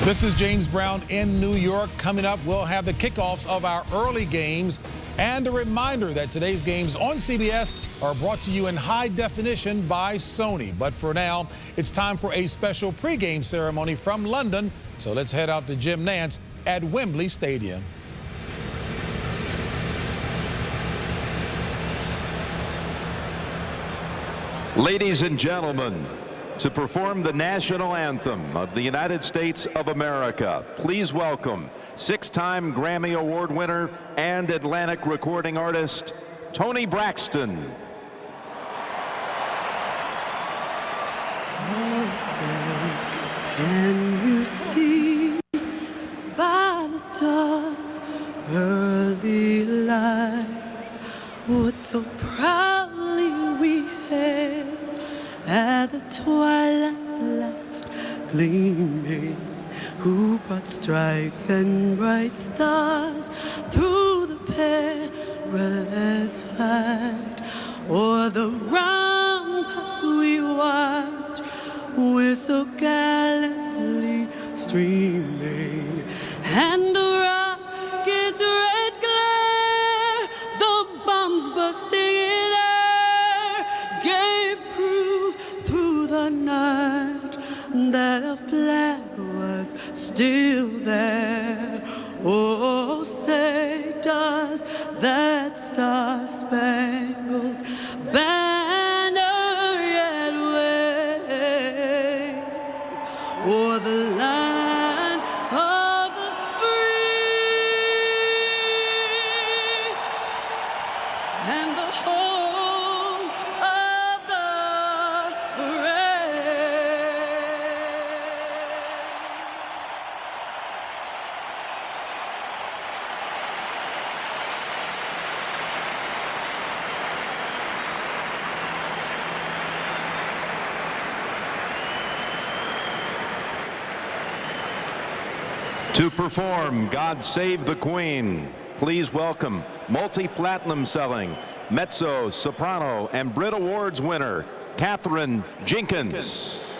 This is James Brown in New York. Coming up, we'll have the kickoffs of our early games and a reminder that today's games on CBS are brought to you in high definition by Sony. But for now, it's time for a special pregame ceremony from London. So let's head out to Jim Nantz at Wembley Stadium. Ladies and gentlemen, to perform the national anthem of the United States of America, please welcome six-time Grammy Award winner and Atlantic recording artist, Toni Braxton. Oh, say, can you see by the dawn's early lights what so proudly we hailed at the twilight's last gleaming, who brought stripes and bright stars through the perilous fight, o'er the ramparts we watch, we're so gallantly streaming, and the rocket's red glare, the bombs bursting in air, gave proof through the night that a flag was still there. Oh, say does that star-spangled banner yet wave o'er the land of the free and the home of the brave? To perform God Save the Queen, please welcome multi-platinum selling mezzo, soprano, and Brit Awards winner, Katherine Jenkins.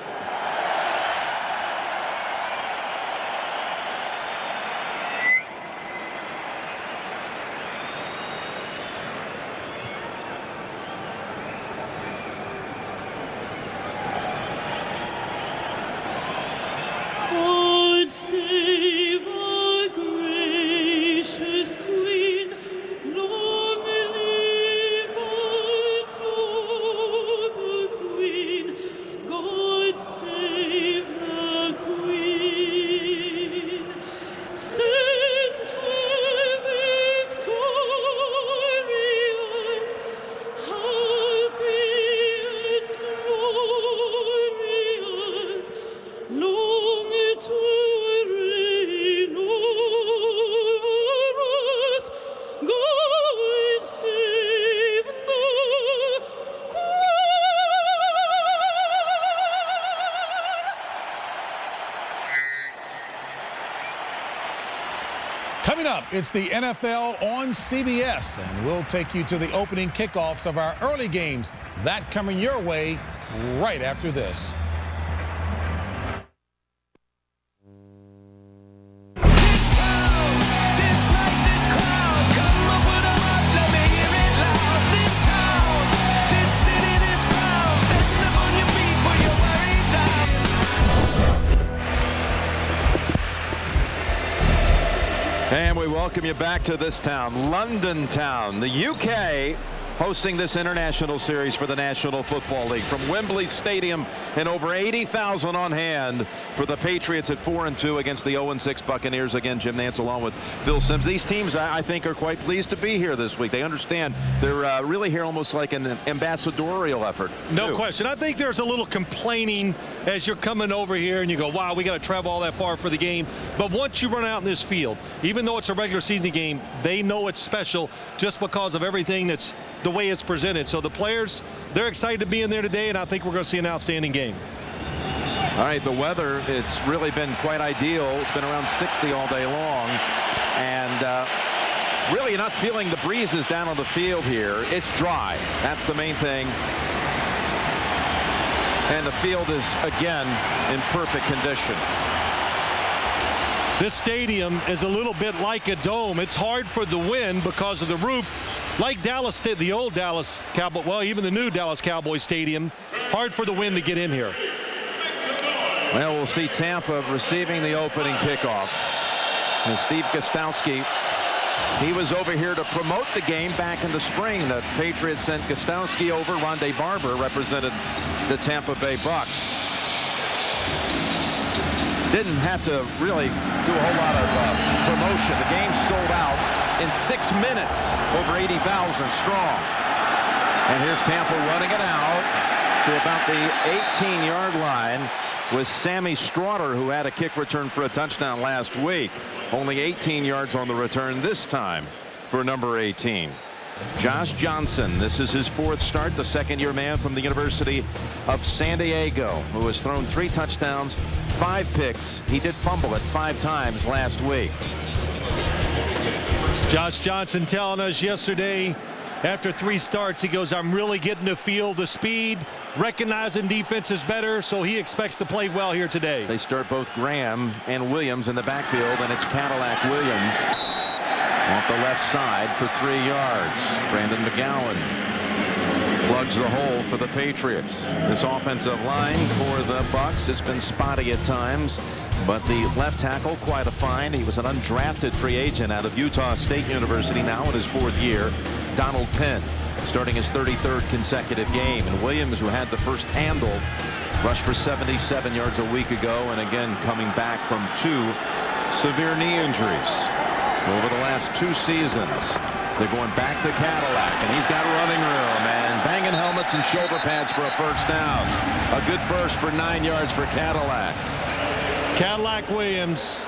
God save our gracious Queen, long live our noble Queen. God save the Queen. Send her victorious, happy and glorious, long to reign over us. God save the Coming up, it's the NFL on CBS, and we'll take you to the opening kickoffs of our early games. That coming your way right after this. And we welcome you back to this town, London town, the UK, hosting this international series for the National Football League from Wembley Stadium, and over 80,000 on hand for the Patriots at 4-2 against the 0-6 Buccaneers. Again, Jim Nantz along with Phil Simms. These teams, I think, are quite pleased to be here this week. They understand they're really here almost like an ambassadorial effort. No question. I think there's a little complaining as you're coming over here and you go, wow, we got to travel all that far for the game. But once you run out in this field, even though it's a regular season game, they know it's special just because of everything that's the way it's presented. So the players, they're excited to be in there today, and I think we're going to see an outstanding game. All right, the weather, it's really been quite ideal. It's been around 60 all day long, and really not feeling the breezes down on the field here. It's dry. That's the main thing. And the field is, again, in perfect condition. This stadium is a little bit like a dome. It's hard for the wind because of the roof. Like Dallas, the old Dallas Cowboy, well, even the new Dallas Cowboys Stadium, hard for the wind to get in here. Well, we'll see Tampa receiving the opening kickoff. And Steve Gostowski, he was over here to promote the game back in the spring. The Patriots sent Gostowski over. Rondé Barber represented the Tampa Bay Bucks. Didn't have to really do a whole lot of promotion. The game sold out in 6 minutes, over 80,000 strong. And here's Tampa running it out to about the 18-yard line with Sammy Stroughter, who had a kick return for a touchdown last week. Only 18 yards on the return this time for number 18. Josh Johnson, this is his 4th start, the second-year man from the University of San Diego, who has thrown 3 touchdowns, 5 picks. He did fumble it 5 times last week. Josh Johnson telling us yesterday, after 3 starts, he goes, I'm really getting to feel the speed, recognizing defenses better, so he expects to play well here today. They start both Graham and Williams in the backfield, and it's Cadillac Williams off the left side for 3 yards. Brandon McGowan plugs the hole for the Patriots. This offensive line for the Bucks has been spotty at times, but the left tackle, quite a find. He was an undrafted free agent out of Utah State University, now in his 4th year. Donald Penn starting his 33rd consecutive game. And Williams, who had the first handle, rushed for 77 yards a week ago, and again coming back from 2 severe knee injuries over the last 2 seasons. They're going back to Cadillac, and he's got running room and banging helmets and shoulder pads for a first down. A good burst for 9 yards for Cadillac. Cadillac Williams,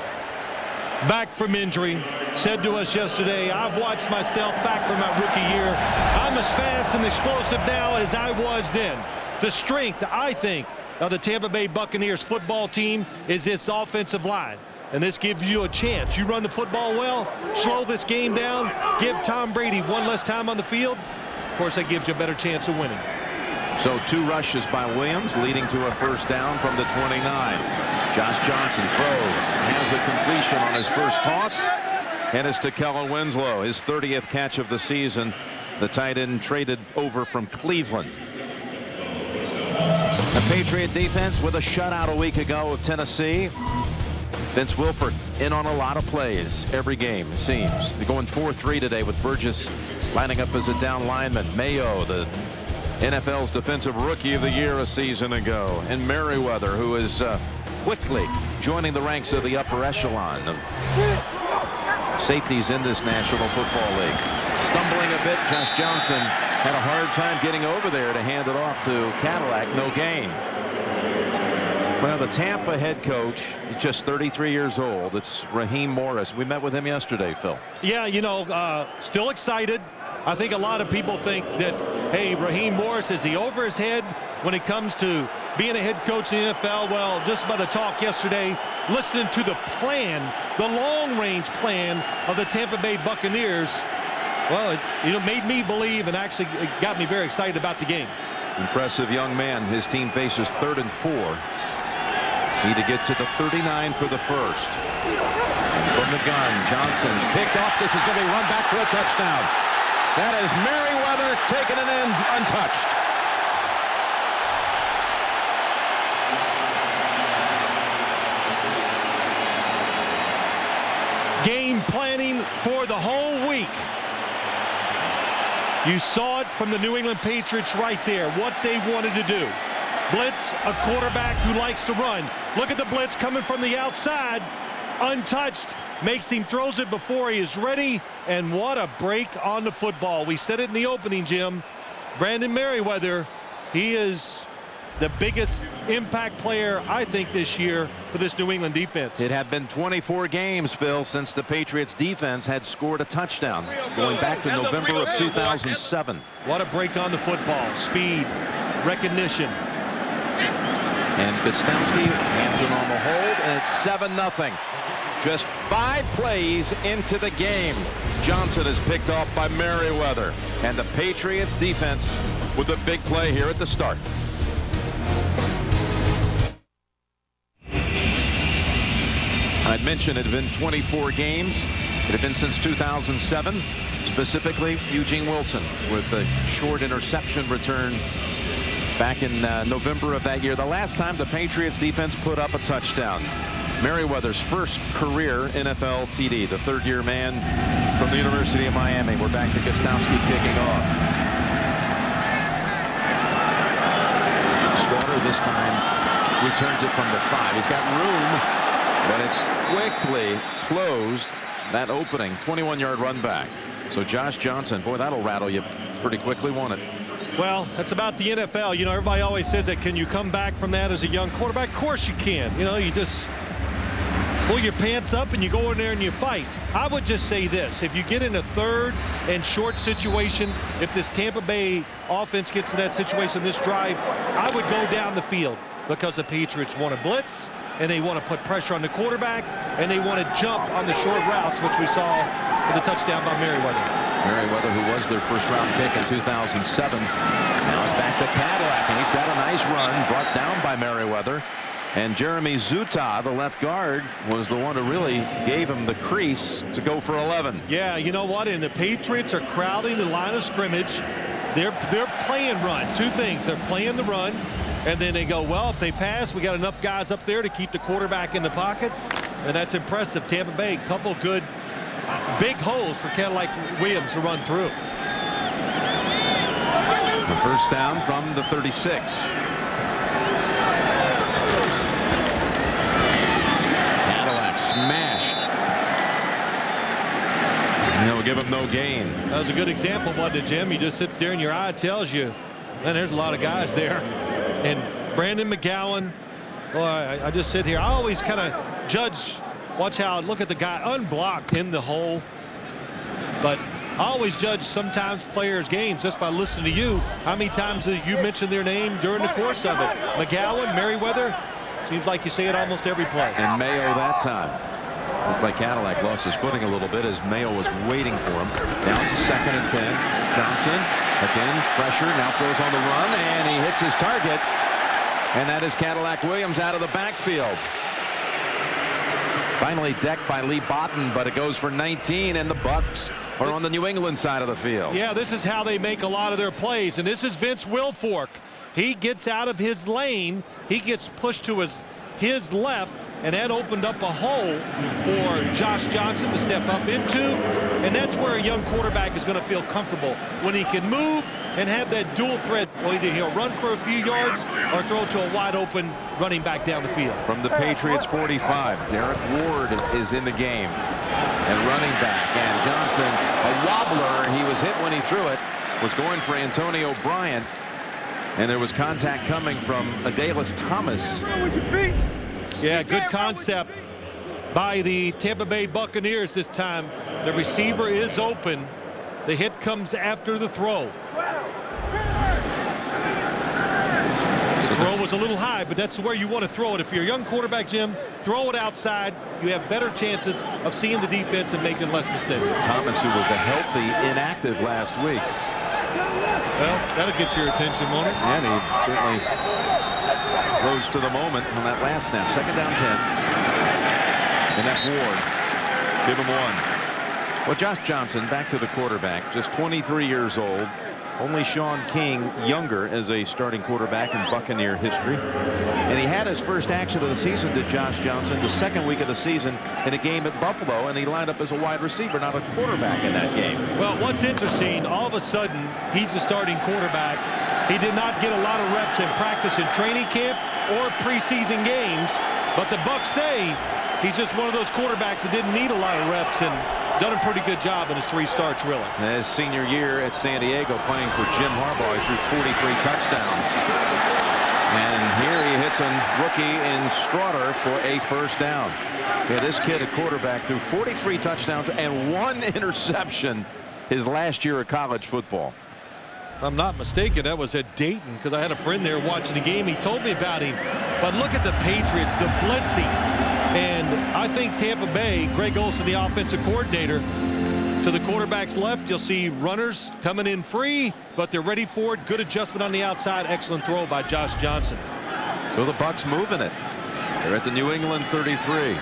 back from injury, said to us yesterday, I've watched myself back from my rookie year. I'm as fast and explosive now as I was then. The strength, I think, of the Tampa Bay Buccaneers football team is this offensive line. And this gives you a chance. You run the football well, slow this game down, give Tom Brady 1 less time on the field. Of course, that gives you a better chance of winning. So 2 rushes by Williams, leading to a first down from the 29. Josh Johnson throws, has a completion on his first toss, and it's to Kellen Winslow, his 30th catch of the season. The tight end traded over from Cleveland. The Patriot defense with a shutout a week ago of Tennessee. Vince Wilfork in on a lot of plays every game, it seems. They're going 4-3 today with Burgess lining up as a down lineman. Mayo, the NFL's Defensive Rookie of the Year a season ago. And Merriweather, who is quickly joining the ranks of the upper echelon of safeties in this National Football League. Stumbling a bit, Josh Johnson had a hard time getting over there to hand it off to Cadillac. No gain. Well, the Tampa head coach is just 33 years old. It's Raheem Morris. We met with him yesterday, Phil. Yeah, you know, still excited. I think a lot of people think that, hey, Raheem Morris, is he over his head when it comes to being a head coach in the NFL? Well, just by the talk yesterday, listening to the plan, the long-range plan of the Tampa Bay Buccaneers, well, it made me believe and actually it got me very excited about the game. Impressive young man. His team faces 3rd and 4. Need to get to the 39 for the first. From the gun, Johnson's picked off. This is going to be run back for a touchdown. That is Merriweather taking it in untouched. Game planning for the whole week. You saw it from the New England Patriots right there, what they wanted to do. Blitz, a quarterback who likes to run. Look at the blitz coming from the outside. Untouched. Makes him, throws it before he is ready. And what a break on the football. We said it in the opening, Jim. Brandon Merriweather, he is the biggest impact player, I think, this year for this New England defense. It had been 24 games, Phil, since the Patriots defense had scored a touchdown, going back to November of 2007. What a break on the football. Speed, recognition. And Gostowski hands it on the hold, and it's 7-0. Just 5 plays into the game. Johnson is picked off by Merriweather, and the Patriots defense with a big play here at the start. had mentioned it had been 24 games. It had been since 2007. Specifically, Eugene Wilson with a short interception return back in November of that year. The last time the Patriots defense put up a touchdown. Merriweather's first career NFL TD, the third-year man from the University of Miami. We're back to Gostowski kicking off. Slaughter this time returns it from the 5. He's got room, but it's quickly closed. That opening 21-yard run back. So Josh Johnson, boy, that'll rattle you pretty quickly, won't it? Well, that's about the NFL. You know, everybody always says that. Can you come back from that as a young quarterback? Of course you can. You know, you just pull your pants up and you go in there and you fight. I would just say this. If you get in a third and short situation, if this Tampa Bay offense gets in that situation, this drive, I would go down the field because the Patriots want to blitz and they want to put pressure on the quarterback and they want to jump on the short routes, which we saw for the touchdown by Merriweather. Merriweather, who was their first-round pick in 2007. Now it's back to Cadillac, and he's got a nice run brought down by Merriweather. And Jeremy Zuta, the left guard, was the one who really gave him the crease to go for 11. Yeah, you know what? And the Patriots are crowding the line of scrimmage. They're playing run. Two things. They're playing the run, and then they go, well, if they pass, we got enough guys up there to keep the quarterback in the pocket. And that's impressive. Tampa Bay, couple good big holes for Cadillac Williams to run through. The first down from the 36. Cadillac smashed. And they'll give him no gain. That was a good example, wasn't it, Jim? You just sit there and your eye tells you, man, there's a lot of guys there. And Brandon McGowan, boy, I just sit here. I always kind of judge. Watch how look at the guy unblocked in the hole. But I always judge sometimes players' games just by listening to you. How many times did you mention their name during the course of it? McGowan, Merriweather. Seems like you say it almost every play. And Mayo that time. Looked like Cadillac lost his footing a little bit as Mayo was waiting for him. Now it's a 2nd and 10. Johnson again pressure. Now throws on the run and he hits his target. And that is Cadillac Williams out of the backfield. Finally decked by Lee Botten, but it goes for 19, and the Bucs are on the New England side of the field. Yeah, this is how they make a lot of their plays, and this is Vince Wilfork. He gets out of his lane, he gets pushed to his left, and that opened up a hole for Josh Johnson to step up into, and that's where a young quarterback is going to feel comfortable when he can move and have that dual threat. Well, either he'll run for a few yards or throw to a wide open running back down the field. From the Patriots 45, Derek Ward is in the game and running back, and Johnson, a wobbler. He was hit when he threw it, was going for Antonio Bryant, and there was contact coming from Adalys Thomas. Yeah, good concept by the Tampa Bay Buccaneers this time. The receiver is open. The hit comes after the throw. The throw was a little high, but that's where you want to throw it. If you're a young quarterback, Jim, throw it outside. You have better chances of seeing the defense and making less mistakes. Thomas, who was a healthy inactive last week. Well, that'll get your attention, won't it? And he certainly rose to the moment on that last snap. 2nd down 10. And that's Ward. Give him 1. Well, Josh Johnson, back to the quarterback, just 23 years old. Only Sean King younger as a starting quarterback in Buccaneer history. And he had his first action of the season to Josh Johnson the 2nd week of the season in a game at Buffalo, and he lined up as a wide receiver, not a quarterback in that game. Well, what's interesting, all of a sudden, he's a starting quarterback. He did not get a lot of reps in practice in training camp or preseason games, but the Bucs say he's just one of those quarterbacks that didn't need a lot of reps and done a pretty good job in his 3 starts, really. His senior year at San Diego playing for Jim Harbaugh, he threw 43 touchdowns. And here he hits a rookie in Straughter for a first down. Yeah, this kid at quarterback threw 43 touchdowns and 1 interception his last year of college football. If I'm not mistaken, that was at Dayton, because I had a friend there watching the game. He told me about him. But look at the Patriots, the blitzing. And I think Tampa Bay, Greg Olsen, the offensive coordinator, to the quarterback's left, you'll see runners coming in free, but they're ready for it. Good adjustment on the outside. Excellent throw by Josh Johnson. So the Bucs moving it. They're at the New England 33.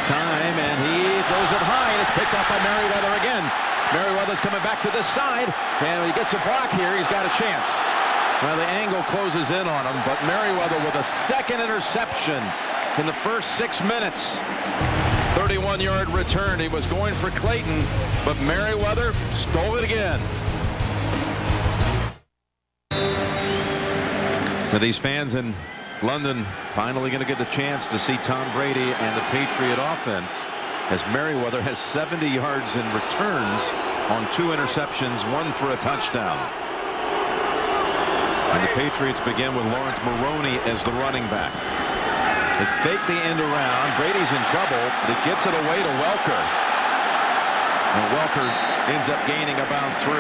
time, and he throws it high, and it's picked up by Merriweather again. Merriweather's coming back to this side, and he gets a block here. He's got a chance. Well, the angle closes in on him, but Merriweather with a second interception in the first 6 minutes. 31-yard return. He was going for Clayton, but Merriweather stole it again. Now, these fans in London finally going to get the chance to see Tom Brady and the Patriot offense, as Merriweather has 70 yards in returns on 2 interceptions, 1 for a touchdown. And the Patriots begin with Lawrence Maroney as the running back. They fake the end around. Brady's in trouble, but he gets it away to Welker. And Welker ends up gaining about 3.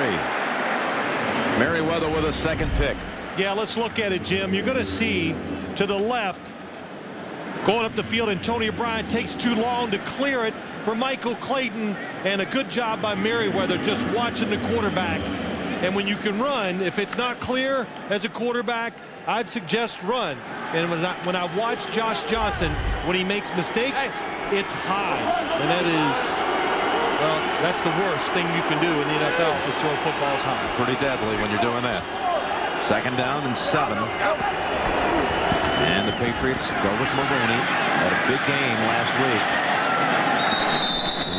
Merriweather with a second pick. Yeah, let's look at it, Jim. You're going to see to the left, going up the field, Antonio Bryant takes too long to clear it for Michael Clayton, and a good job by Merriweather just watching the quarterback. And when you can run, if it's not clear as a quarterback, I'd suggest run. And when I watch Josh Johnson, when he makes mistakes, it's high. And that is, well, that's the worst thing you can do in the NFL, is throw footballs high. Pretty deadly when you're doing that. Second down and 7. And the Patriots go with Maroney. Had a big game last week.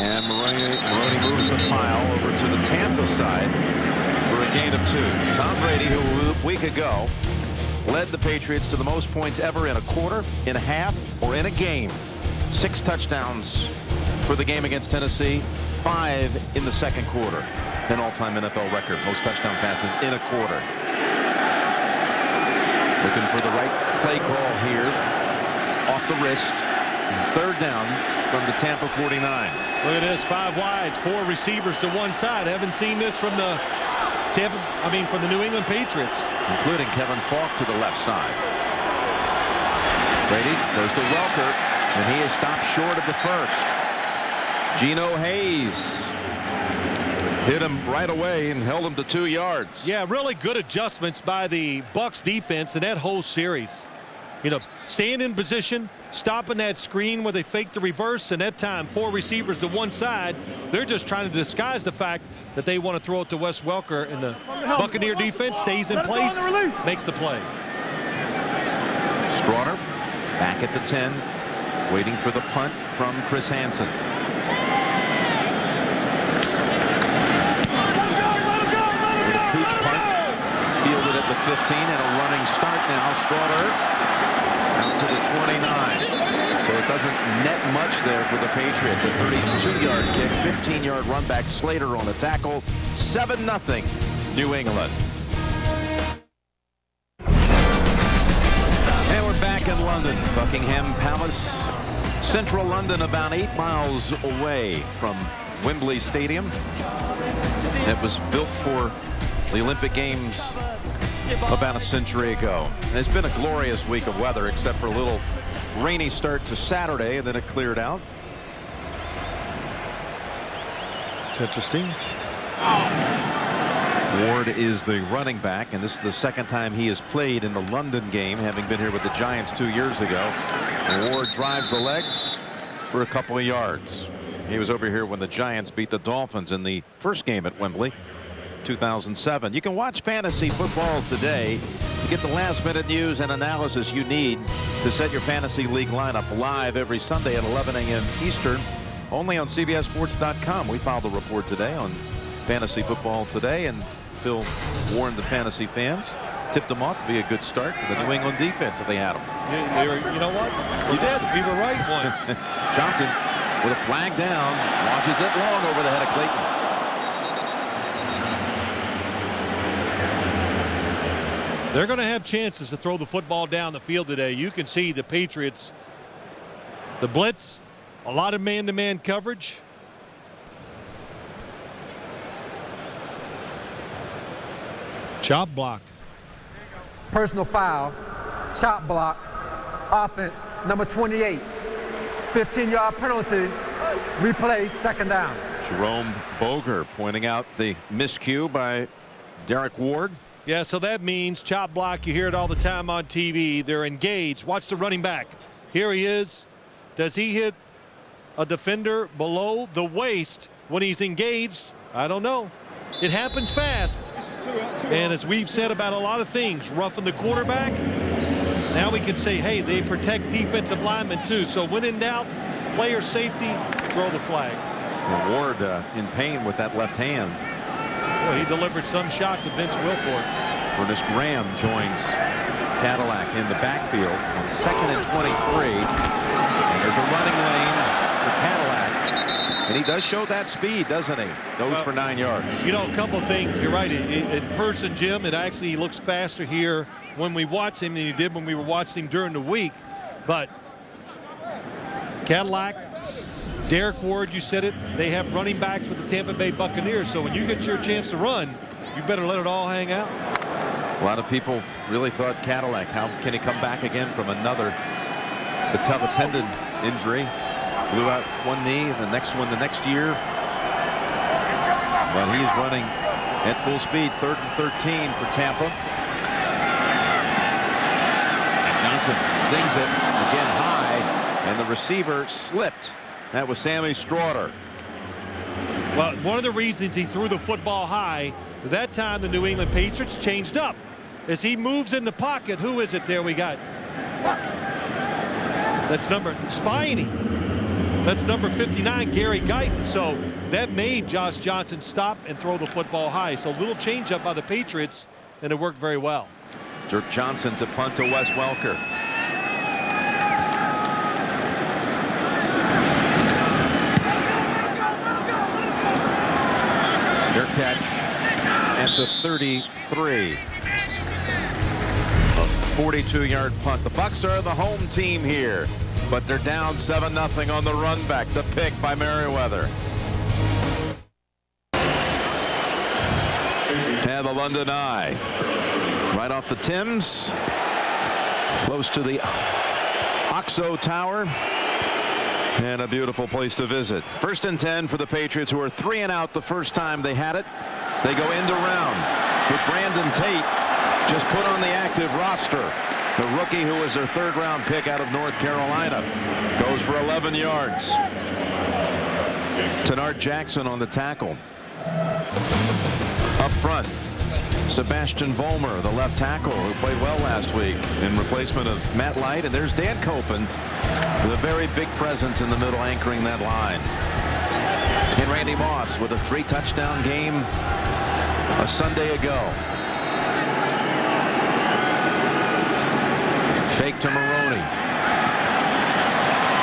And Maroney moves the pile over to the Tampa side for a gain of 2. Tom Brady, who a week ago led the Patriots to the most points ever in a quarter, in a half, or in a game. 6 touchdowns for the game against Tennessee, 5 in the second quarter. An all-time NFL record, most touchdown passes in a quarter. Looking for the right play call here, off the wrist. 3rd down from the Tampa 49. Look at this, 5 wides, 4 receivers to one side. Haven't seen this from the from the New England Patriots, including Kevin Falk to the left side. Brady goes to Welker, and he is stopped short of the first. Geno Hayes hit him right away and held him to 2 yards. Yeah, really good adjustments by the Bucs defense in that whole series. You know, staying in position, stopping that screen where they faked the reverse, and that time 4 receivers to one side. They're just trying to disguise the fact that they want to throw it to Wes Welker, and the Buccaneer defense stays in place, makes the play. Strawner back at the 10, waiting for the punt from Chris Hansen. With a Cooch punt, fielded at the 15, and a running start now. Strawner out to the 29. So it doesn't net much there for the Patriots. A 32-yard kick, 15-yard run back. Slater on the tackle. 7-0 New England. And we're back in London. Buckingham Palace. Central London, about 8 miles away from Wembley Stadium. It was built for the Olympic Games about a century ago. And it's been a glorious week of weather, except for a little rainy start to Saturday, and then it cleared out. It's interesting. Ward is the running back, and this is the second time he has played in the London game, having been here with the Giants 2 years ago. And Ward drives the legs for a couple of yards. He was over here when the Giants beat the Dolphins in the first game at Wembley, 2007. You can watch fantasy football today to get the last-minute news and analysis you need to set your fantasy league lineup live every Sunday at 11 a.m. Eastern, only on CBSSports.com. We filed a report today on fantasy football today, and Phil warned the fantasy fans, tipped them off to be a good start for the New England defense if they had them. You know what? You did. We were right once. Johnson with a flag down, launches it long over the head of Clayton. They're going to have chances to throw the football down the field today. You can see the Patriots, the blitz, a lot of man-to-man coverage. Chop block. Personal foul, chop block, offense, number 28. 15-yard penalty, replay, 2nd down. Jerome Boger pointing out the miscue by Derek Ward. Yeah, so that means chop block. You hear it all the time on TV. They're engaged. Watch the running back. Here he is. Does he hit a defender below the waist when he's engaged? I don't know. It happens fast. And as we've said about a lot of things, roughing the quarterback, now we can say, hey, they protect defensive linemen too. So when in doubt, player safety, throw the flag. Ward in pain with that left hand. Boy, he delivered some shot to Vince Wilfork. Ernest Graham joins Cadillac in the backfield on 2nd and 23. And there's a running lane for Cadillac. And he does show that speed, doesn't he? Goes for 9 yards. You know, a couple things. You're right. In person, Jim, it actually looks faster here when we watch him than he did when we were watching him during the week. But Cadillac, Derek Ward, you said it, they have running backs with the Tampa Bay Buccaneers. So when you get your chance to run, you better let it all hang out. A lot of people really thought Cadillac, how can he come back again from another patella tendon injury? Blew out one knee, the next one the next year. But he's running at full speed. 3rd and 13 for Tampa. And Johnson zings it again high, and the receiver slipped. That was Sammy Straughter. Well, one of the reasons he threw the football high, that time the New England Patriots changed up. As he moves in the pocket, who is it there we got? That's number Spiney. That's number 59, Gary Guyton. So that made Josh Johnson stop and throw the football high. So a little change up by the Patriots, and it worked very well. Dirk Johnson to punt to Wes Welker. Their catch at the 33. A 42-yard punt. The Bucs are the home team here, but they're down 7-0 on the run back. The pick by Merriweather. And the London Eye. Right off the Thames. Close to the Oxo Tower. And a beautiful place to visit. 1st and 10 for the Patriots, who are 3 and out the first time they had it. They go end around with Brandon Tate just put on the active roster. The rookie, who was their 3rd round pick out of North Carolina, goes for 11 yards. Tenard Jackson on the tackle. Up front, Sebastian Vollmer, the left tackle, who played well last week in replacement of Matt Light. And there's Dan Copen, with a very big presence in the middle, anchoring that line. And Randy Moss with a 3-touchdown game a Sunday ago. Fake to Maroney.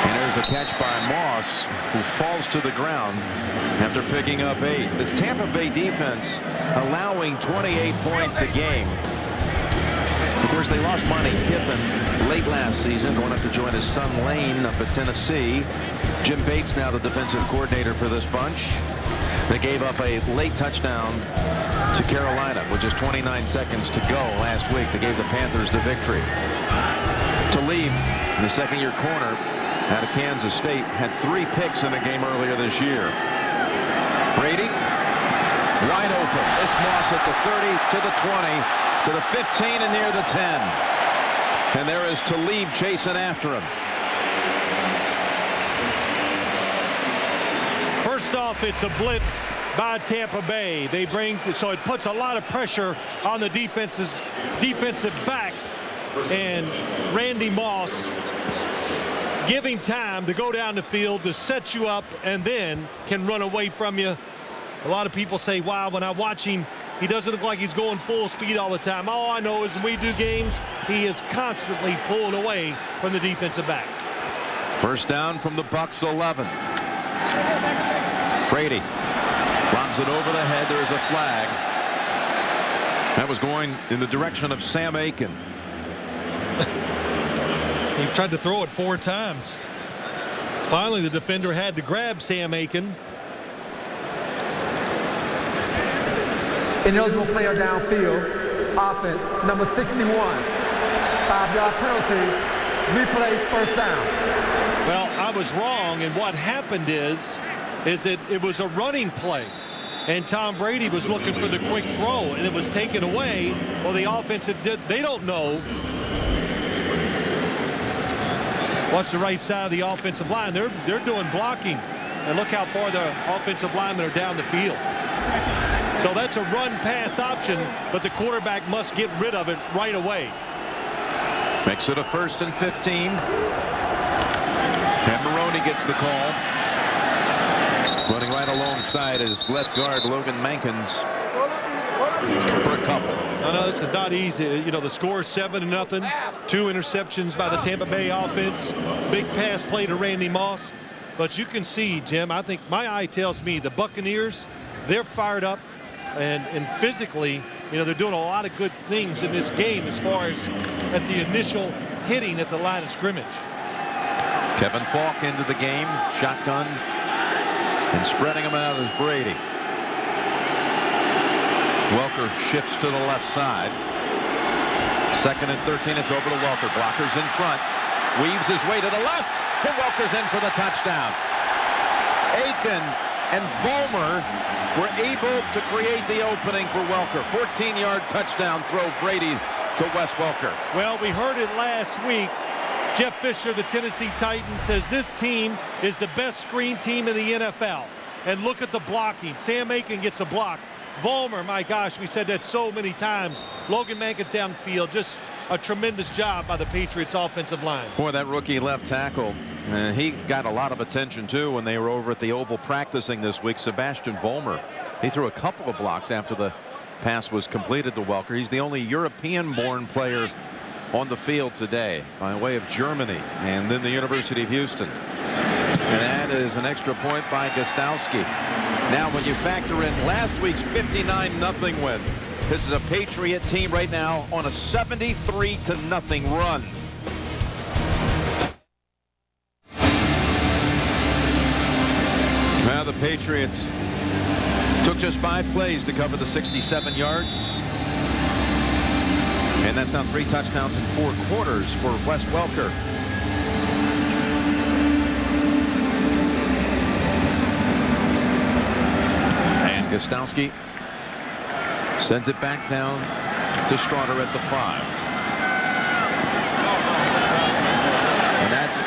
And there's a catch by Moss, who falls to the ground after picking up 8. The Tampa Bay defense allowing 28 points a game. Of course, they lost Monty Kiffin late last season, going up to join his son Lane up at Tennessee. Jim Bates now the defensive coordinator for this bunch. They gave up a late touchdown to Carolina with just 29 seconds to go last week. They gave the Panthers the victory. Talib, the 2nd-year corner out of Kansas State, had 3 picks in a game earlier this year. Brady, wide open. It's Moss at the 30, to the 20, to the 15, and near the 10. And there is Talib chasing after him. First off, it's a blitz by Tampa Bay. They bring, so it puts a lot of pressure on the defensive backs, and Randy Moss give him time to go down the field to set you up, and then can run away from you. A lot of people say, wow, when I watch him, he doesn't look like he's going full speed all the time. All I know is when we do games, he is constantly pulling away from the defensive back. First down from the Bucs 11. Brady lobs it over the head. There is a flag. That was going in the direction of Sam Aiken. He tried to throw it 4 times. Finally, the defender had to grab Sam Aiken. Ineligible player downfield. Offense, number 61. 5-yard penalty. Replay, first down. Well, I was wrong, and what happened is that it was a running play, and Tom Brady was looking for the quick throw, and it was taken away. Well, the offensive they don't know. What's the right side of the offensive line? They're doing blocking. And look how far the offensive linemen are down the field. So that's a run-pass option, but the quarterback must get rid of it right away. Makes it a 1st and 15. And Maroney gets the call. Running right alongside his left guard, Logan Mankins, for a couple. I know this is not easy. You know, the score is 7-0. 2 interceptions by the Tampa Bay offense. Big pass play to Randy Moss. But you can see, Jim, I think my eye tells me the Buccaneers, they're fired up. And physically, you know, they're doing a lot of good things in this game as far as at the initial hitting at the line of scrimmage. Kevin Falk into the game, shotgun, and spreading them out is Brady. Welker shifts to the left side. 2nd and 13. It's over to Welker. Blockers in front. Weaves his way to the left. And Welker's in for the touchdown. Aiken and Vollmer were able to create the opening for Welker. 14-yard touchdown throw, Brady to Wes Welker. Well, we heard it last week. Jeff Fisher, the Tennessee Titans, says this team is the best screen team in the NFL. And look at the blocking. Sam Aiken gets a block. Vollmer, my gosh, we said that so many times. Logan Mankins downfield, just a tremendous job by the Patriots offensive line. Boy, that rookie left tackle, he got a lot of attention too when they were over at the Oval practicing this week. Sebastian Vollmer, he threw a couple of blocks after the pass was completed to Welker. He's the only European-born player on the field today by way of Germany and then the University of Houston. And that is an extra point by Gostowski. Now, when you factor in last week's 59-0 win, this is a Patriot team right now on a 73-0 run. Now the Patriots took just 5 plays to cover the 67 yards. And that's now 3 touchdowns in 4 quarters for Wes Welker. And Gostowski sends it back down to Strawder at the 5. And that's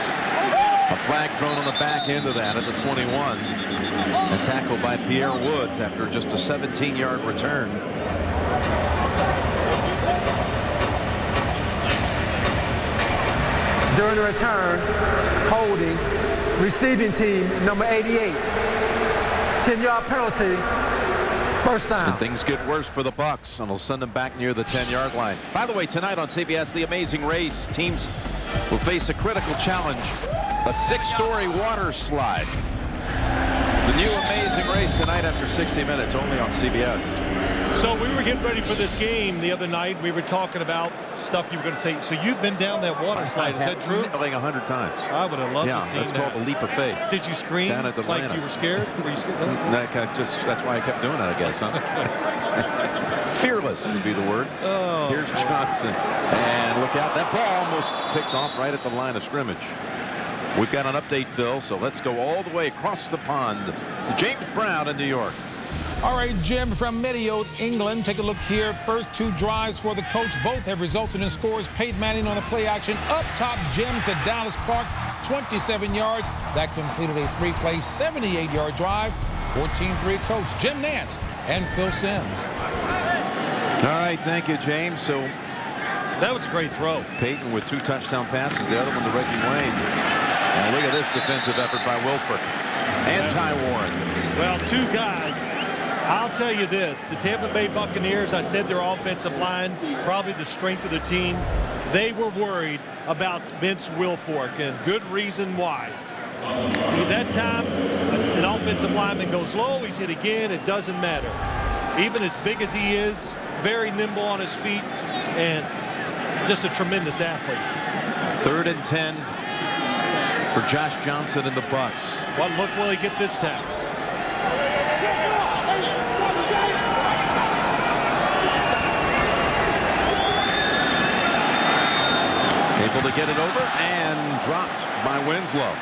a flag thrown on the back end of that at the 21. A tackle by Pierre Woods after just a 17-yard return. During the return, holding, receiving team number 88. 10-yard penalty, first down. And things get worse for the Bucs, and they'll send them back near the 10-yard line. By the way, tonight on CBS, The Amazing Race, teams will face a critical challenge, a 6-story water slide. The new Amazing Race tonight after 60 minutes, only on CBS. So we were getting ready for this game the other night. We were talking about stuff you were going to say. So you've been down that water slide. Is that true? Like 100 times. I would have loved to see that. That's called the leap of faith. Did you scream down at the like you were scared? Were you scared? No? That's why I kept doing it, I guess. Huh? Fearless would be the word. Oh, here's Johnson. And look out. That ball almost picked off right at the line of scrimmage. We've got an update, Phil, so let's go all the way across the pond to James Brown in New York. All right, Jim, from Medioth, England. Take a look here. First 2 drives for the coach. Both have resulted in scores. Peyton Manning on the play action. Up top, Jim to Dallas Clark, 27 yards. That completed a 3-play, 78-yard drive. 14-3 coach Jim Nance and Phil Simms. All right, thank you, James. So that was a great throw. Peyton with 2 touchdown passes. The other one to Reggie Wayne. And look at this defensive effort by Wilford and Ty Warren. Well, 2 guys. I'll tell you this, the Tampa Bay Buccaneers, I said their offensive line, probably the strength of the team. They were worried about Vince Wilfork, and good reason why. At that time, an offensive lineman goes low, he's hit again, it doesn't matter. Even as big as he is, very nimble on his feet, and just a tremendous athlete. 3rd and 10 for Josh Johnson and the Bucs. What look will he get this time? Able to get it over and dropped by Winslow.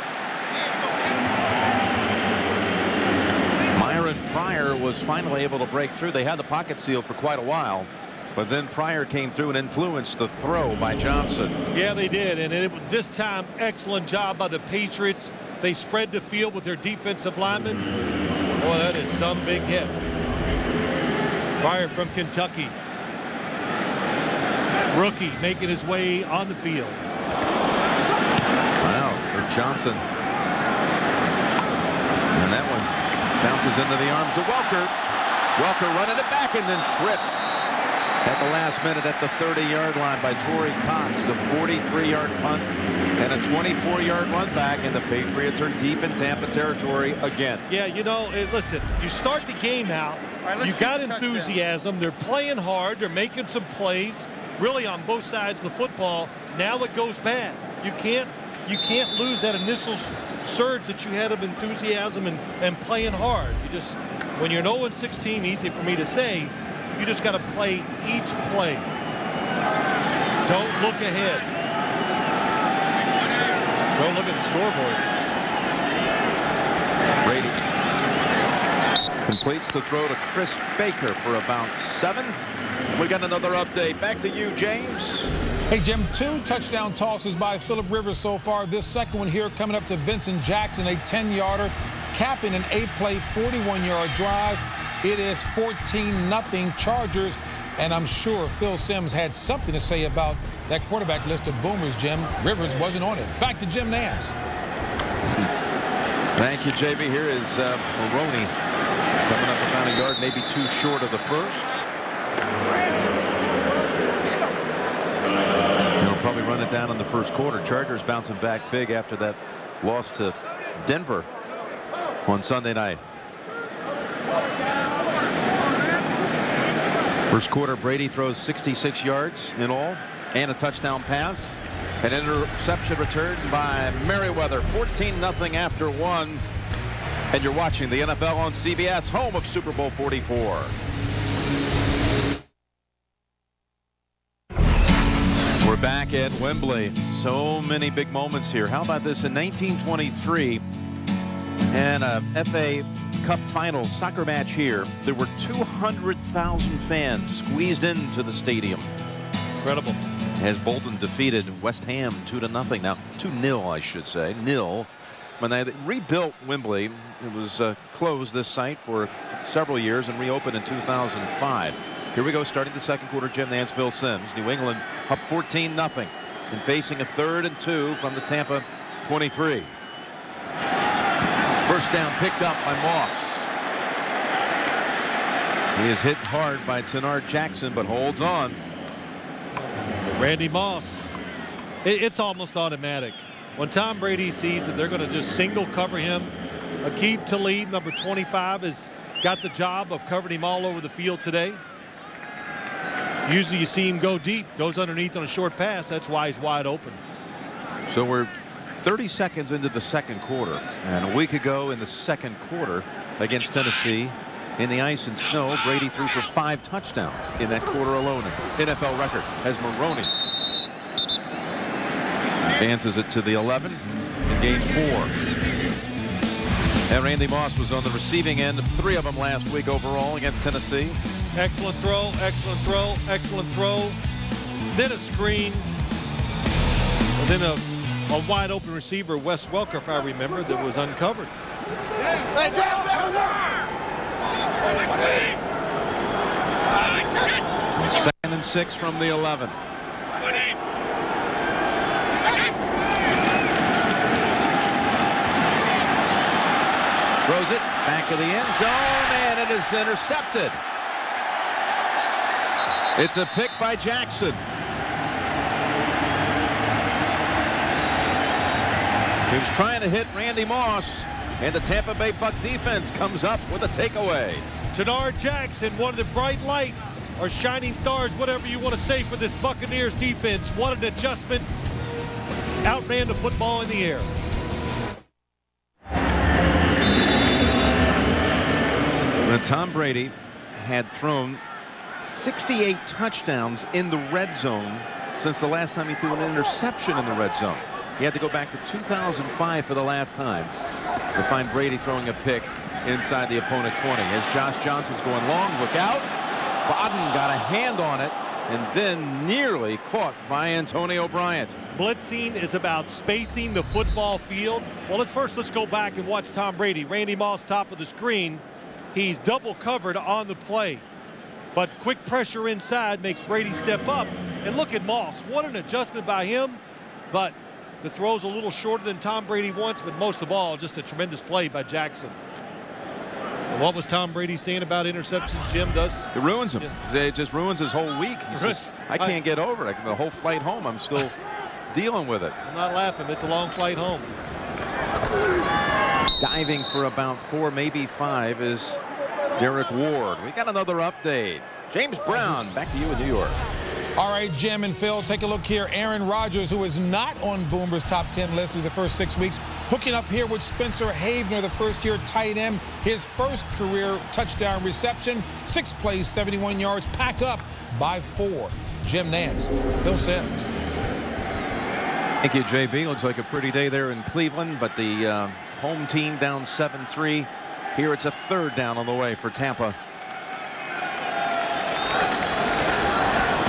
Myron Pryor was finally able to break through. They had the pocket sealed for quite a while. But then Pryor came through and influenced the throw by Johnson. Yeah, they did. And this time, excellent job by the Patriots. They spread the field with their defensive linemen. Boy, that is some big hit. Pryor from Kentucky. Rookie making his way on the field. Wow, for Johnson. And that one bounces into the arms of Welker. Welker running it back and then tripped at the last minute at the 30-yard line by Torrey Cox. A 43-yard punt and a 24-yard run back, and the Patriots are deep in Tampa territory again. Yeah, you know, listen, you start the game out, you got enthusiasm, they're playing hard, they're making some plays, really on both sides of the football. Now it goes bad. You can't lose that initial surge that you had of enthusiasm and playing hard. You just, when you're an 0-6 team, easy for me to say, you just got to play each play. Don't look ahead. Don't look at the scoreboard. Brady completes the throw to Chris Baker for about 7. We got another update. Back to you, James. Hey, Jim, 2 touchdown tosses by Phillip Rivers so far. This second one here coming up to Vincent Jackson, a 10-yarder, capping an 8-play, 41-yard drive. It is 14-0 Chargers, and I'm sure Phil Simms had something to say about that quarterback list of boomers, Jim. Rivers wasn't on it. Back to Jim Nance. Thank you, JB. Here is Maroney coming up about a yard, maybe 2 short of the first. He'll probably run it down in the first quarter. Chargers bouncing back big after that loss to Denver on Sunday night. First quarter, Brady throws 66 yards in all and a touchdown pass. An interception returned by Merriweather. 14-0 after 1. And you're watching the NFL on CBS, home of Super Bowl 44. We're back at Wembley. So many big moments here. How about this? In 1923, and a FA Cup final soccer match here, there were 200,000 fans squeezed into the stadium. Incredible. As Bolton defeated West Ham 2-0. Now 2-0, I should say. Nil. When they rebuilt Wembley, it was closed, this site, for several years and reopened in 2005. Here we go, starting the second quarter. Jim Nance, Phil Simms. New England up 14-0 and facing a 3rd and 2 from the Tampa 23. First down picked up by Moss. He is hit hard by Tenard Jackson, but holds on. Randy Moss. It's almost automatic. When Tom Brady sees that they're going to just single cover him, Aqib Talib, number 25, has got the job of covering him all over the field today. Usually you see him go deep, goes underneath on a short pass. That's why he's wide open. So we're 30 seconds into the second quarter, and a week ago in the second quarter against Tennessee in the ice and snow, Brady threw for 5 touchdowns in that quarter alone. NFL record as Maroney advances it to the 11 and gains 4. And Randy Moss was on the receiving end of 3 of them last week overall against Tennessee. Excellent throw, excellent throw, excellent throw. Then a screen. And then a wide open receiver, Wes Welker, if I remember, that was uncovered. 2nd and 6 from the 11. Throws it back of the end zone, and it is intercepted. It's a pick by Jackson. He was trying to hit Randy Moss, and the Tampa Bay Buck defense comes up with a takeaway. Tenard Jackson, one of the bright lights, or shining stars, whatever you want to say, for this Buccaneers defense. What an adjustment. Outran the football in the air. Now, Tom Brady had thrown 68 touchdowns in the red zone since the last time he threw an interception in the red zone. He had to go back to 2005 for the last time to find Brady throwing a pick inside the opponent 20. As Josh Johnson's going long, look out. Bodden got a hand on it and then nearly caught by Antonio Bryant. Blitzing is about spacing the football field. Well, let's go back and watch Tom Brady. Randy Moss, top of the screen. He's double covered on the play. But quick pressure inside makes Brady step up. And look at Moss. What an adjustment by him. But the throw's a little shorter than Tom Brady wants, but most of all, just a tremendous play by Jackson. And what was Tom Brady saying about interceptions, Jim? It ruins him. It just ruins his whole week. He says, I can't get over it. The whole flight home, I'm still dealing with it. I'm not laughing. It's a long flight home. Diving for about 4, maybe 5 is Derek Ward. We got another update. James Brown, back to you in New York. All right, Jim and Phil, take a look here. Aaron Rodgers, who is not on Boomer's top 10 list through the first 6 weeks, hooking up here with Spencer Havner, the first-year tight end. His first career touchdown reception, 6 plays, 71 yards, pack up by 4. Jim Nance, Phil Simms. Thank you, JB. Looks like a pretty day there in Cleveland, but the home team down 7-3. Here it's a 3rd down on the way for Tampa.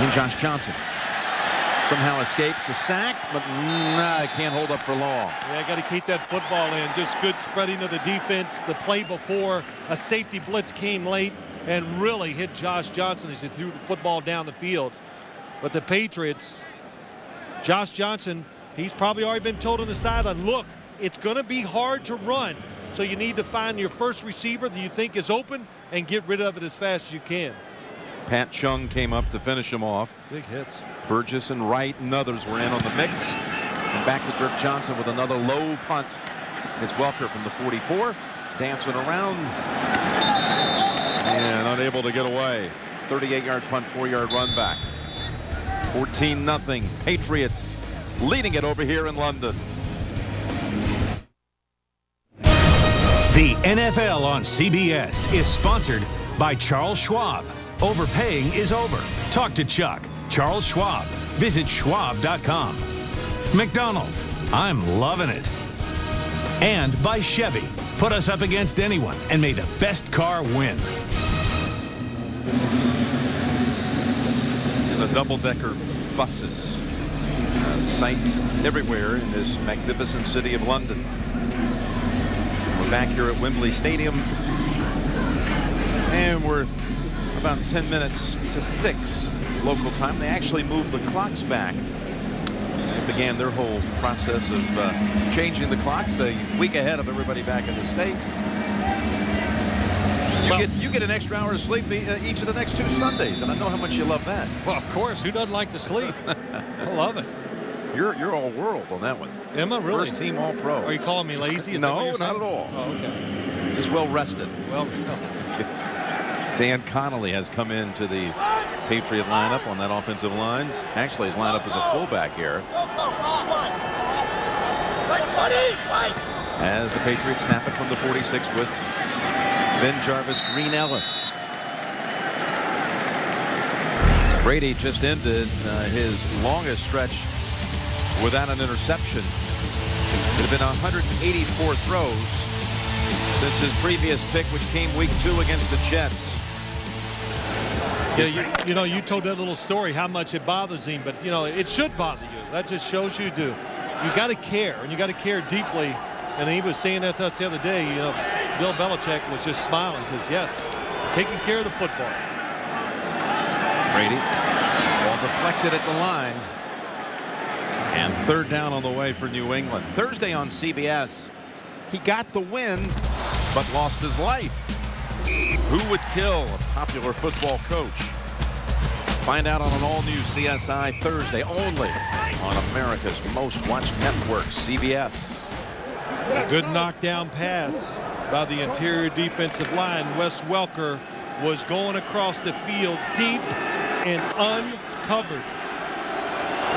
And Josh Johnson somehow escapes a sack, but can't hold up for long. Yeah, got to keep that football in. Just good spreading of the defense. The play before, a safety blitz came late and really hit Josh Johnson as he threw the football down the field. But the Patriots, Josh Johnson, he's probably already been told on the sideline, look, it's going to be hard to run. So you need to find your first receiver that you think is open and get rid of it as fast as you can. Pat Chung came up to finish him off. Big hits. Burgess and Wright and others were in on the mix. And back to Dirk Johnson with another low punt. It's Welker from the 44. Dancing around. And unable to get away. 38-yard punt, 4-yard run back. 14-0. Patriots leading it over here in London. The NFL on CBS is sponsored by Charles Schwab. Overpaying is over. Talk to Chuck. Charles Schwab. Visit schwab.com. McDonald's. I'm loving it. And by Chevy. Put us up against anyone and may the best car win. And the double-decker buses. Sight everywhere in this magnificent city of London. We're back here at Wembley Stadium. And we're about 10 minutes to 6 local time. They actually moved the clocks back. They began their whole process of changing the clocks a week ahead of everybody back in the States. You get an extra hour of sleep each of the next 2 Sundays, and I know how much you love that. Well, of course. Who doesn't like to sleep? I love it. You're all world on that one. Am I really? First team all pro. Are you calling me lazy? Is No, not at all. Oh, okay. Just well rested. Well, Dan Connolly has come into the Patriot lineup on that offensive line. Actually, his lineup is a fullback here. As the Patriots snap it from the 46 with Ben Jarvis, Green Ellis. Brady just ended his longest stretch without an interception. It had been 184 throws since his previous pick, which came week 2 against the Jets. Yeah, you told that little story how much it bothers him, but it should bother you. That just shows you do. You got to care, and you got to care deeply. And he was saying that to us the other day. Bill Belichick was just smiling because yes, taking care of the football. Brady, ball deflected at the line, and 3rd down on the way for New England. Thursday on CBS, he got the win, but lost his life. Who would kill a popular football coach? Find out on an all-new CSI Thursday, only on America's most watched network, CBS. A good knockdown pass by the interior defensive line. Wes Welker was going across the field deep and uncovered.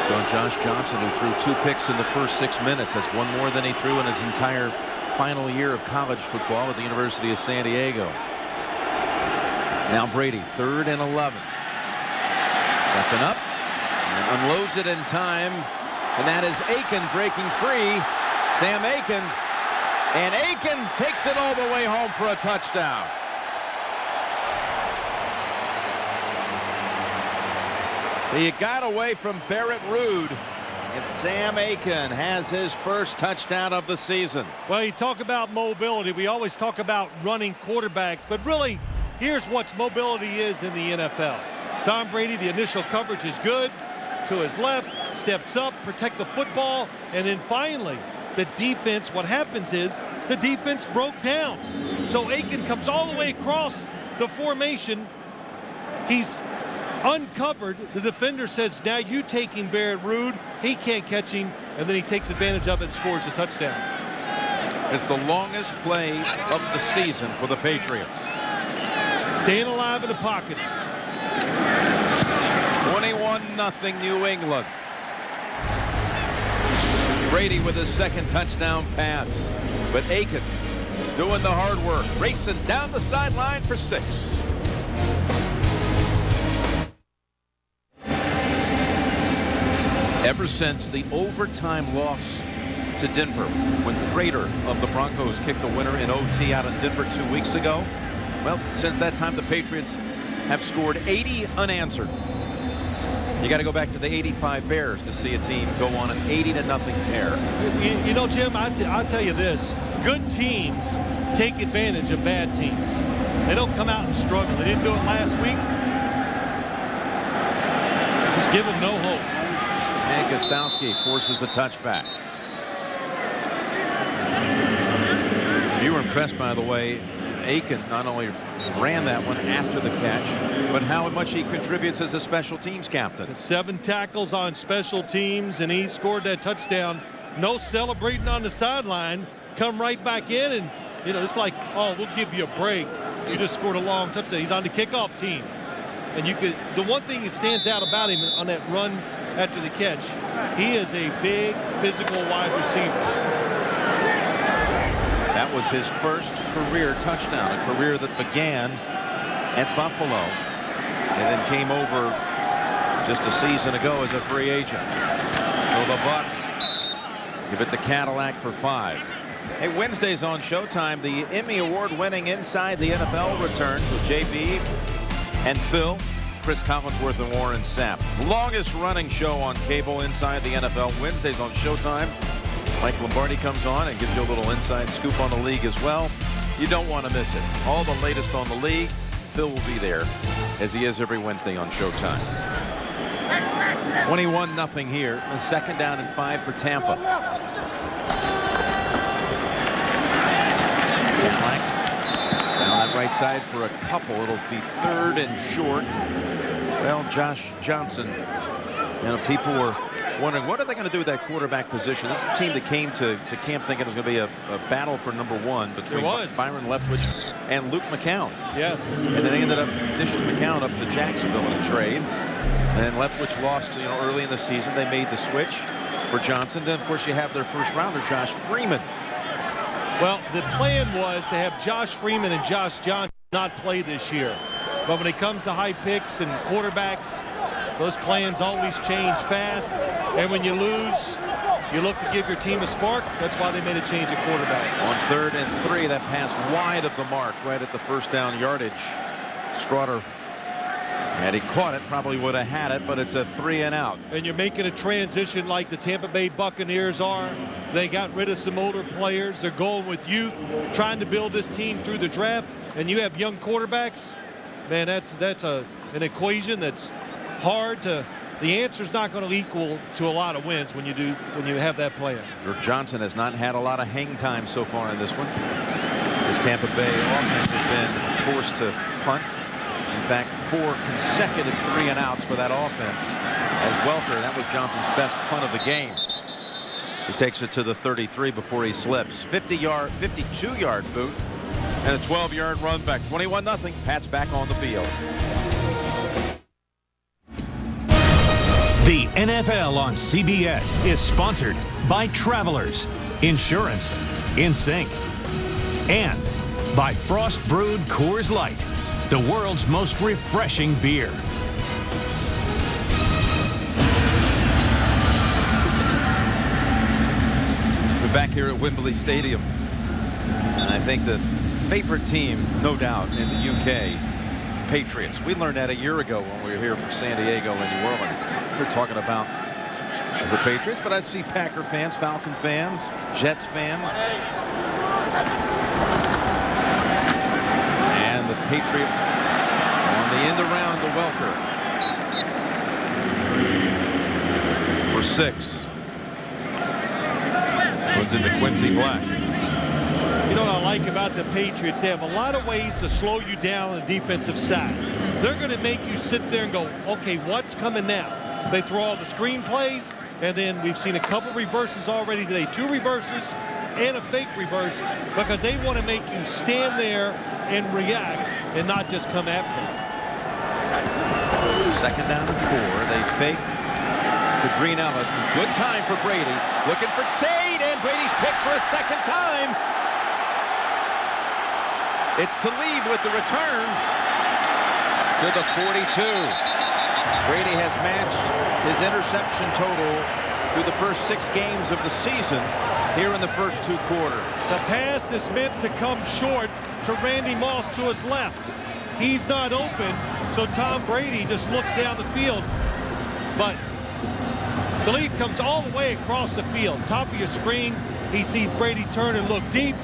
So Josh Johnson, who threw 2 picks in the first 6 minutes, that's 1 more than he threw in his entire final year of college football at the University of San Diego. Now Brady, 3rd and 11. Stepping up and unloads it in time. And that is Aiken breaking free. Sam Aiken. And Aiken takes it all the way home for a touchdown. He got away from Barrett Ruud, and Sam Aiken has his first touchdown of the season. Well, you talk about mobility. We always talk about running quarterbacks, but really, here's what mobility is in the NFL. Tom Brady, the initial coverage is good. To his left, steps up, protect the football, and then finally, the defense, what happens is the defense broke down. So Aiken comes all the way across the formation. He's uncovered. The defender says, now you taking Barrett Ruud. He can't catch him, and then he takes advantage of it and scores a touchdown. It's the longest play of the season for the Patriots. Staying alive in the pocket. 21-0 New England. Brady with his second touchdown pass. But Aiken doing the hard work, racing down the sideline for 6. Ever since the overtime loss to Denver, when Prater of the Broncos kicked the winner in OT out in Denver 2 weeks ago, well, since that time the Patriots have scored 80 unanswered. You got to go back to the 85 Bears to see a team go on an 80-0 tear. You know, Jim, I'll tell you this. Good teams take advantage of bad teams. They don't come out and struggle. They didn't do it last week. Just give them no hope. And Gostowski forces a touchback. If you were impressed, by the way, Aiken not only ran that one after the catch, but how much he contributes as a special teams captain. 7 tackles on special teams, and he scored that touchdown. No celebrating on the sideline. Come right back in, and you know, it's like, oh, we'll give you a break. You just scored a long touchdown. He's on the kickoff team, and you could. The one thing that stands out about him on that run after the catch, he is a big, physical wide receiver. That was his first career touchdown, a career that began at Buffalo and then came over just a season ago as a free agent. So the Bucs give it to Cadillac for 5. Hey, Wednesdays on Showtime, the Emmy Award-winning Inside the NFL returns with JB and Phil, Chris Collinsworth, and Warren Sapp. Longest running show on cable, Inside the NFL, Wednesdays on Showtime. Mike Lombardi comes on and gives you a little inside scoop on the league as well. You don't want to miss it. All the latest on the league. Phil will be there, as he is every Wednesday on Showtime. 21-0 here. A 2nd down and 5 for Tampa. Down that right side for a couple. It'll be 3rd and short. Well, Josh Johnson, you know, people were wondering, what are they going to do with that quarterback position? This is a team that came to camp thinking it was going to be a battle for number 1 between Byron Leftwich and Luke McCown. Yes. And then they ended up dishing McCown up to Jacksonville in a trade. And Leftwich lost, you know, early in the season. They made the switch for Johnson. Then, of course, you have their first rounder, Josh Freeman. Well, the plan was to have Josh Freeman and Josh Johnson not play this year. But when it comes to high picks and quarterbacks, those plans always change fast. And when you lose, you look to give your team a spark. That's why they made a change at quarterback. On 3rd and 3, that pass wide of the mark, right at the first down yardage. Scrotter, had he caught it, probably would have had it, but it's a 3 and out. And you're making a transition like the Tampa Bay Buccaneers are. They got rid of some older players. They're going with youth, trying to build this team through the draft. And you have young quarterbacks. Man, that's an equation that's hard to. The answer's not going to equal to a lot of wins when you have that plan. Johnson has not had a lot of hang time so far in this one. This Tampa Bay offense has been forced to punt. In fact, 4 consecutive 3 and outs for that offense. As Welker, that was Johnson's best punt of the game. He takes it to the 33 before he slips. 52-yard boot and a 12-yard run back. 21-0. Pats back on the field. The NFL on CBS is sponsored by Travelers, Insurance, InSync, and by Frost Brewed Coors Light, the world's most refreshing beer. We're back here at Wembley Stadium, and I think the favorite team, no doubt, in the UK, Patriots. We learned that a year ago when we were here from San Diego and New Orleans. We were talking about the Patriots, but I'd see Packer fans, Falcon fans, Jets fans. And the Patriots on the end around to Welker. For 6. Puts into Quincy Black. You know what I like about the Patriots? They have a lot of ways to slow you down on the defensive side. They're going to make you sit there and go, okay, what's coming now? They throw all the screen plays, and then we've seen a couple reverses already today. 2 reverses and a fake reverse, because they want to make you stand there and react and not just come after them. 2nd down and 4. They fake to Green Ellis. Good time for Brady. Looking for Tate, and Brady's picked for a 2nd time. It's Talib with the return to the 42. Brady has matched his interception total through the first 6 games of the season here in the first 2 quarters. The pass is meant to come short to Randy Moss to his left. He's not open, so Tom Brady just looks down the field. But Talib comes all the way across the field. Top of your screen, he sees Brady turn and look deep.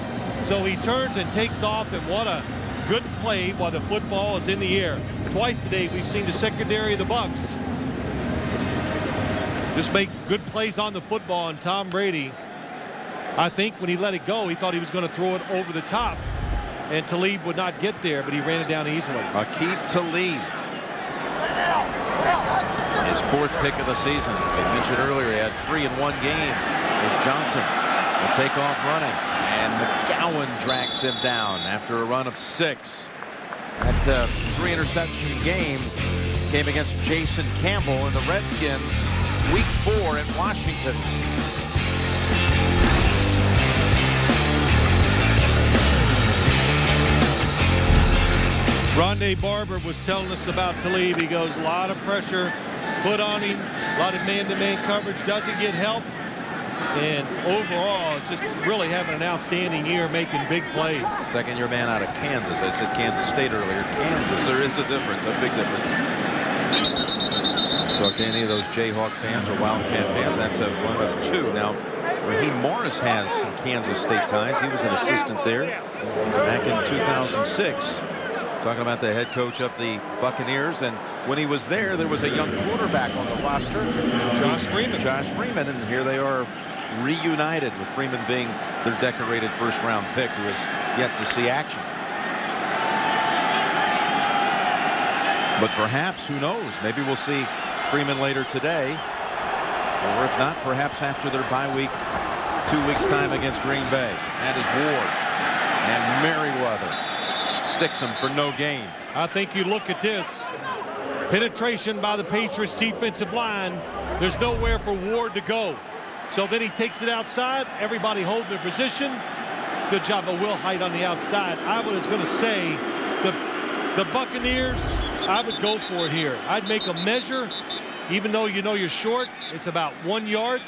So he turns and takes off, and what a good play while the football is in the air. Twice today we've seen the secondary of the Bucs just make good plays on the football, and Tom Brady, I think when he let it go, he thought he was going to throw it over the top, and Talib would not get there, but he ran it down easily. Aqib Talib. His 4th pick of the season. I mentioned earlier he had 3 in 1 game. As Johnson will take off running. And McGowan drags him down after a run of 6. That 3 interception game came against Jason Campbell and the Redskins week 4 in Washington. Rondé Barber was telling us about Talib. He goes, a lot of pressure put on him, a lot of man-to-man coverage, doesn't get help. And overall, it's just really having an outstanding year, making big plays. 2nd-year man out of Kansas. I said Kansas State earlier. Kansas, there is a difference, a big difference. So to any of those Jayhawk fans or Wildcat fans, that's a 1 of 2. Now, Raheem Morris has some Kansas State ties. He was an assistant there back in 2006. Talking about the head coach of the Buccaneers, and when he was there was a young quarterback on the roster, Josh Freeman, and here they are reunited, with Freeman being their decorated 1st-round pick, who has yet to see action. But perhaps, who knows, maybe we'll see Freeman later today, or if not, perhaps after their bye week 2 weeks time against Green Bay. And his Ward and Merriweather sticks him for no gain. I think you look at this penetration by the Patriots defensive line. There's nowhere for Ward to go. So then he takes it outside. Everybody holding their position. Good job of Will Height on the outside. I was going to say the Buccaneers, I would go for it here. I'd make a measure, even though you know you're short. It's about 1 yard.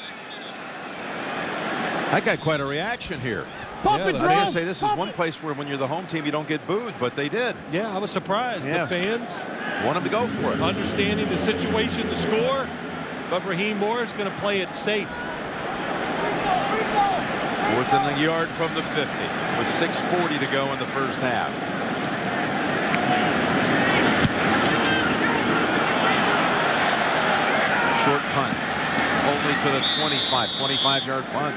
I got quite a reaction here. I was going to say, this is one place where when you're the home team you don't get booed, but they did. Yeah, I was surprised. The fans want them to go for it. Understanding the situation, the score, but Raheem Morris going to play it safe. 4th and a yard from the 50 with 6:40 to go in the 1st half. Short punt, only to the 25-yard punt.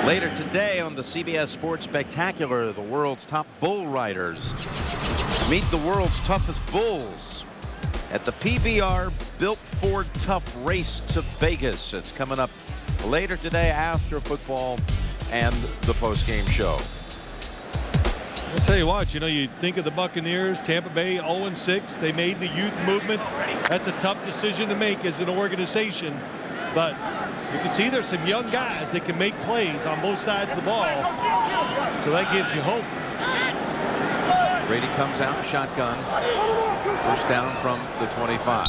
Later today on the CBS Sports Spectacular, the world's top bull riders meet the world's toughest bulls at the PBR Built Ford Tough Race to Vegas. It's coming up later today after football and the post-game show. I'll tell you what, you think of the Buccaneers, Tampa Bay 0-6. They made the youth movement. That's a tough decision to make as an organization. But you can see there's some young guys that can make plays on both sides of the ball. So that gives you hope. Brady comes out shotgun. 1st down from the 25.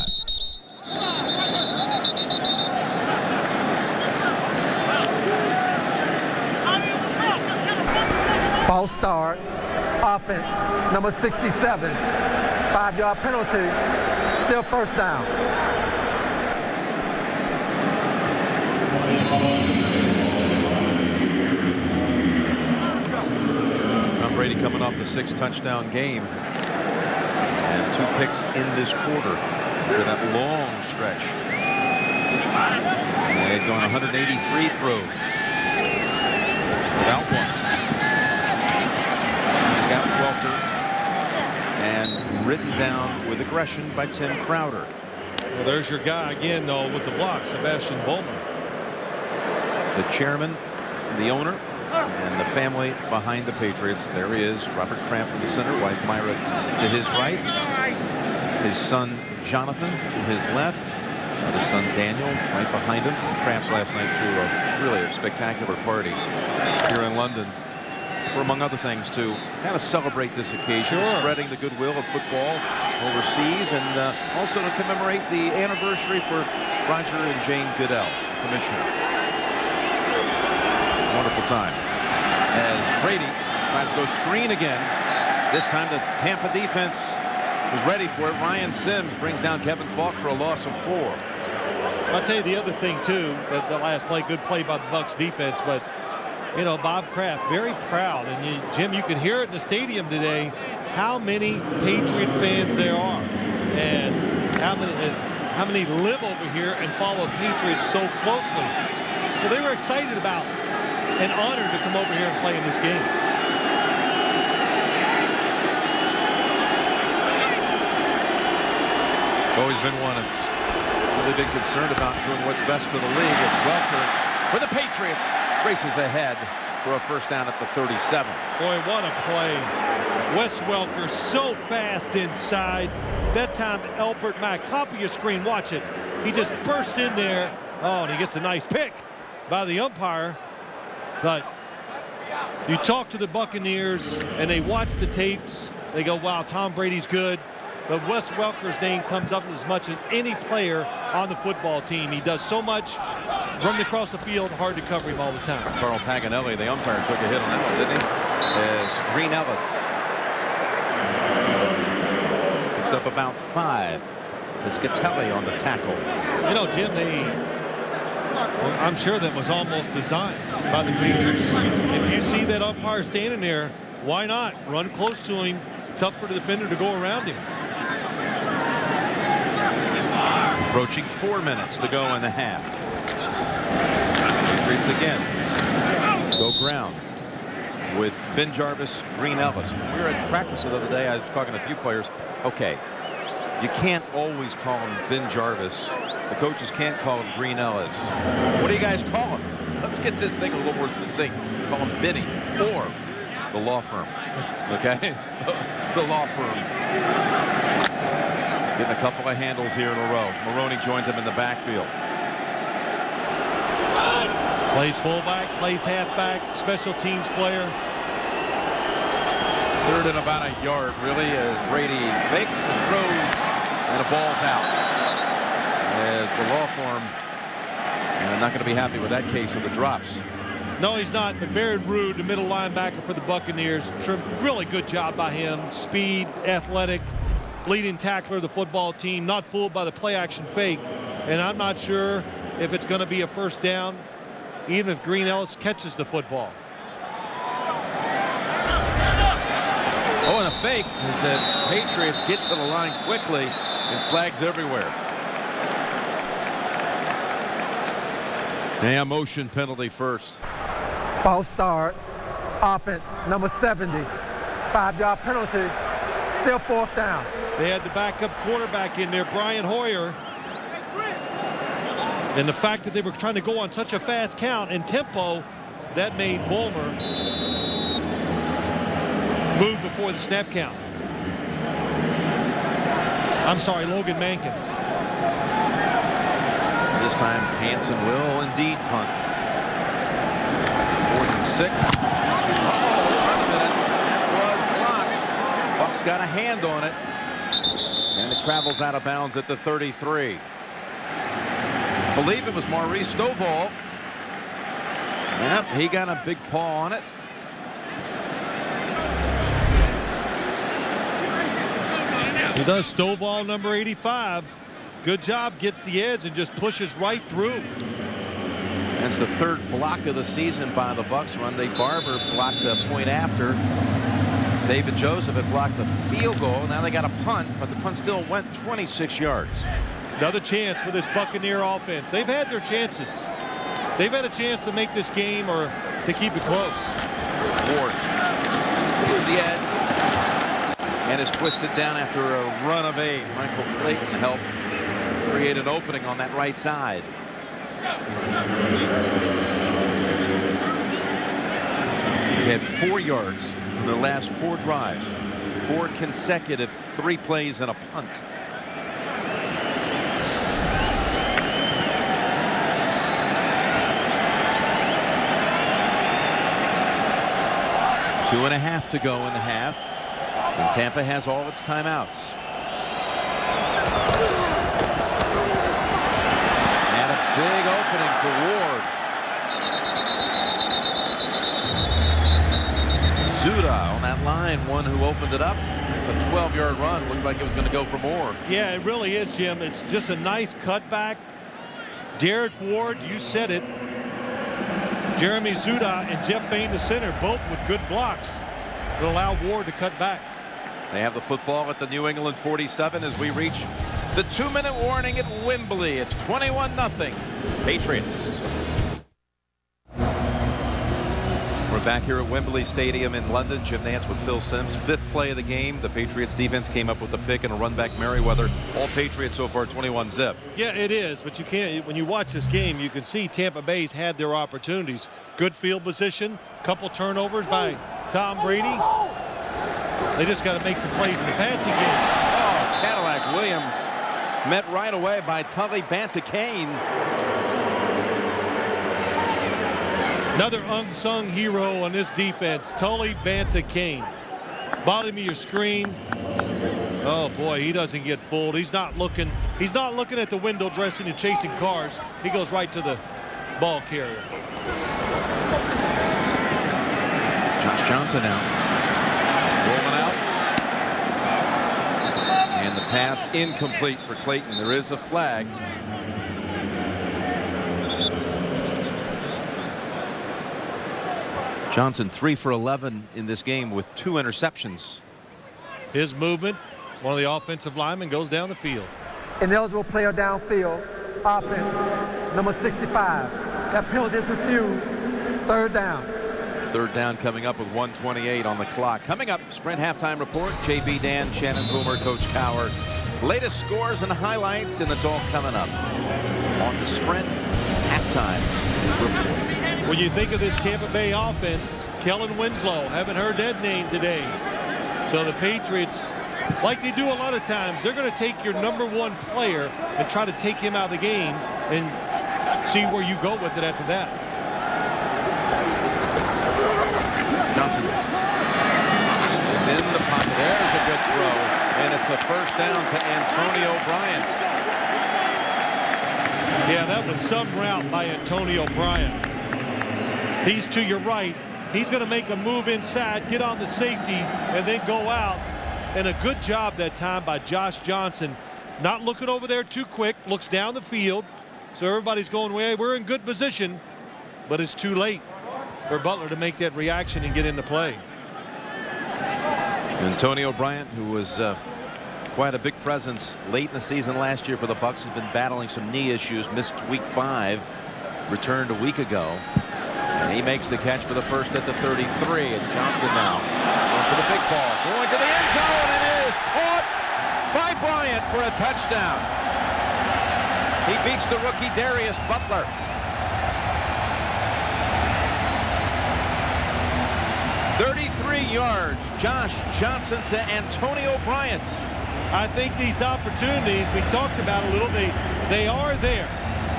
False start. Offense, number 67. 5-yard penalty. Still first down. Tom Brady coming off the 6-touchdown game. And 2 picks in this quarter for that long stretch. They've gone 183 throws without one. He's got Welker and written down with aggression by Tim Crowder. So there's your guy again, though, with the block, Sebastian Vollmer. The chairman, the owner, and the family behind the Patriots. There he is, Robert Kraft in the center, wife Myra to his right, his son Jonathan to his left, his son Daniel right behind him. Kraft's last night threw a spectacular party here in London, for among other things to kind of celebrate this occasion, spreading the goodwill of football overseas, and also to commemorate the anniversary for Roger and Jane Goodell, commissioner. Wonderful time as Brady tries to go screen again. This time the Tampa defense was ready for it. Ryan Sims brings down Kevin Falk for a loss of 4. I'll tell you the other thing too, that the last play, good play by the Bucs defense, but you know, Bob Kraft very proud, and Jim, you could hear it in the stadium today how many Patriot fans there are, and how many live over here and follow Patriots so closely. So they were excited about and honored to come over here and play in this game. Always been one of really been concerned about doing what's best for the league. It's Welker for the Patriots, races ahead for a first down at the 37. Boy, what a play. Wes Welker so fast inside. That time Elbert Mack, top of your screen, watch it. He just burst in there. Oh, and he gets a nice pick by the umpire. But you talk to the Buccaneers and they watch the tapes. They go, wow, Tom Brady's good. But Wes Welker's name comes up as much as any player on the football team. He does so much, running across the field, hard to cover him all the time. Carl Paganelli, the umpire, took a hit on that one, didn't he? As Green Ellis picks up about 5. Piscatelli on the tackle. You know, Jim, I'm sure that was almost designed by the Patriots. If you see that umpire standing there, why not run close to him? Tough for the defender to go around him. Approaching 4 minutes to go in the half. Patriots again go ground with Ben Jarvis, Green Ellis. When we were at practice the other day, I was talking to a few players. Okay, you can't always call him Ben Jarvis. The coaches can't call him Green Ellis. What do you guys call him? Let's get this thing a little more succinct. Call him Benny or the law firm. Okay, so the law firm. Getting a couple of handles here in a row. Maroney joins him in the backfield. Plays fullback, plays halfback, special teams player. 3rd and about a yard, really, as Brady fakes and throws, and the ball's out. As the law firm, not going to be happy with that case of the drops. No, he's not. But Barrett Ruud, the middle linebacker for the Buccaneers, really good job by him. Speed, athletic, leading tackler of the football team, not fooled by the play-action fake. And I'm not sure if it's going to be a first down, even if Green Ellis catches the football. Oh, and a fake as the Patriots get to the line quickly, and flags everywhere. And a motion penalty first. False start. Offense, number 70. 5-yard penalty. Still 4th down. They had the backup quarterback in there, Brian Hoyer. And the fact that they were trying to go on such a fast count and tempo, that made Vollmer move before the snap count. I'm sorry, Logan Mankins. This time, Hansen will indeed punt. 4th and 6. That was blocked. Bucs got a hand on it. And it travels out of bounds at the 33. I believe it was Maurice Stovall. Yep, he got a big paw on it. He does. Stovall, number 85. Good job. Gets the edge and just pushes right through. That's the third block of the season by the Bucs. Rondé Barber blocked a point after. David Joseph had blocked the field goal. Now they got a punt, but the punt still went 26 yards. Another chance for this Buccaneer offense. They've had their chances. They've had a chance to make this game or to keep it close. Ward gets the edge and is twisted down after a run of 8. Michael Clayton helped create an opening on that right side. He had 4 yards in their last 4 drives. 4 consecutive 3 plays and a punt. Two and a half to go in the half. And Tampa has all its timeouts. And a big opening for Ward. Zuda on that line, one who opened it up. It's a 12-yard run. Looked like it was going to go for more. Yeah, it really is, Jim. It's just a nice cutback. Derek Ward, you said it. Jeremy Zuda and Jeff Fain, the center, both with good blocks that allow Ward to cut back. They have the football at the New England 47 as we reach the 2-minute warning at Wembley. It's 21-0 Patriots. We're back here at Wembley Stadium in London. Jim Nantz with Phil Simms. 5th play of the game. The Patriots defense came up with a pick and a run back Merriweather. All Patriots so far 21-zip. Yeah, it is. But you can't. When you watch this game, you can see Tampa Bay's had their opportunities. Good field position. Couple turnovers by Tom Brady. They just got to make some plays in the passing game. Oh, Cadillac Williams met right away by Tully Banta-Cain. Another unsung hero on this defense, Tully Banta-Cain. Bottom of your screen. Oh boy, he doesn't get fooled. He's not looking at the window dressing and chasing cars. He goes right to the ball carrier. Josh Johnson out. Rolling out. And the pass incomplete for Clayton. There is a flag. Johnson 3 for 11 in this game with 2 interceptions. His movement, one of the offensive linemen goes down the field. Ineligible player downfield, offense, number 65. That penalty is refused. 3rd down. 3rd down coming up with 1:28 on the clock. Coming up, Sprint halftime report. JB Dan, Shannon Boomer, Coach Cowher. Latest scores and highlights, and it's all coming up on the Sprint halftime report. When you think of this Tampa Bay offense, Kellen Winslow, haven't heard that name today. So the Patriots, like they do a lot of times, they're going to take your #1 player and try to take him out of the game and see where you go with it after that. Johnson is in the pocket. There's a good throw, and it's a 1st down to Antonio Bryant. Yeah, that was some route by Antonio Bryant. He's to your right. He's going to make a move inside, get on the safety, and then go out. And a good job that time by Josh Johnson. Not looking over there too quick. Looks down the field. So everybody's going, well, we're in good position. But it's too late for Butler to make that reaction and get into play. Antonio Bryant, who was quite a big presence late in the season last year for the Bucs, has been battling some knee issues. Missed week 5. Returned a week ago. And he makes the catch for the first at the 33. And Johnson now going for the big ball. Going to the end zone, and it is caught by Bryant for a touchdown. He beats the rookie Darius Butler. "33 yards. Josh Johnson to Antonio Bryant." I think these opportunities we talked about a little, they are there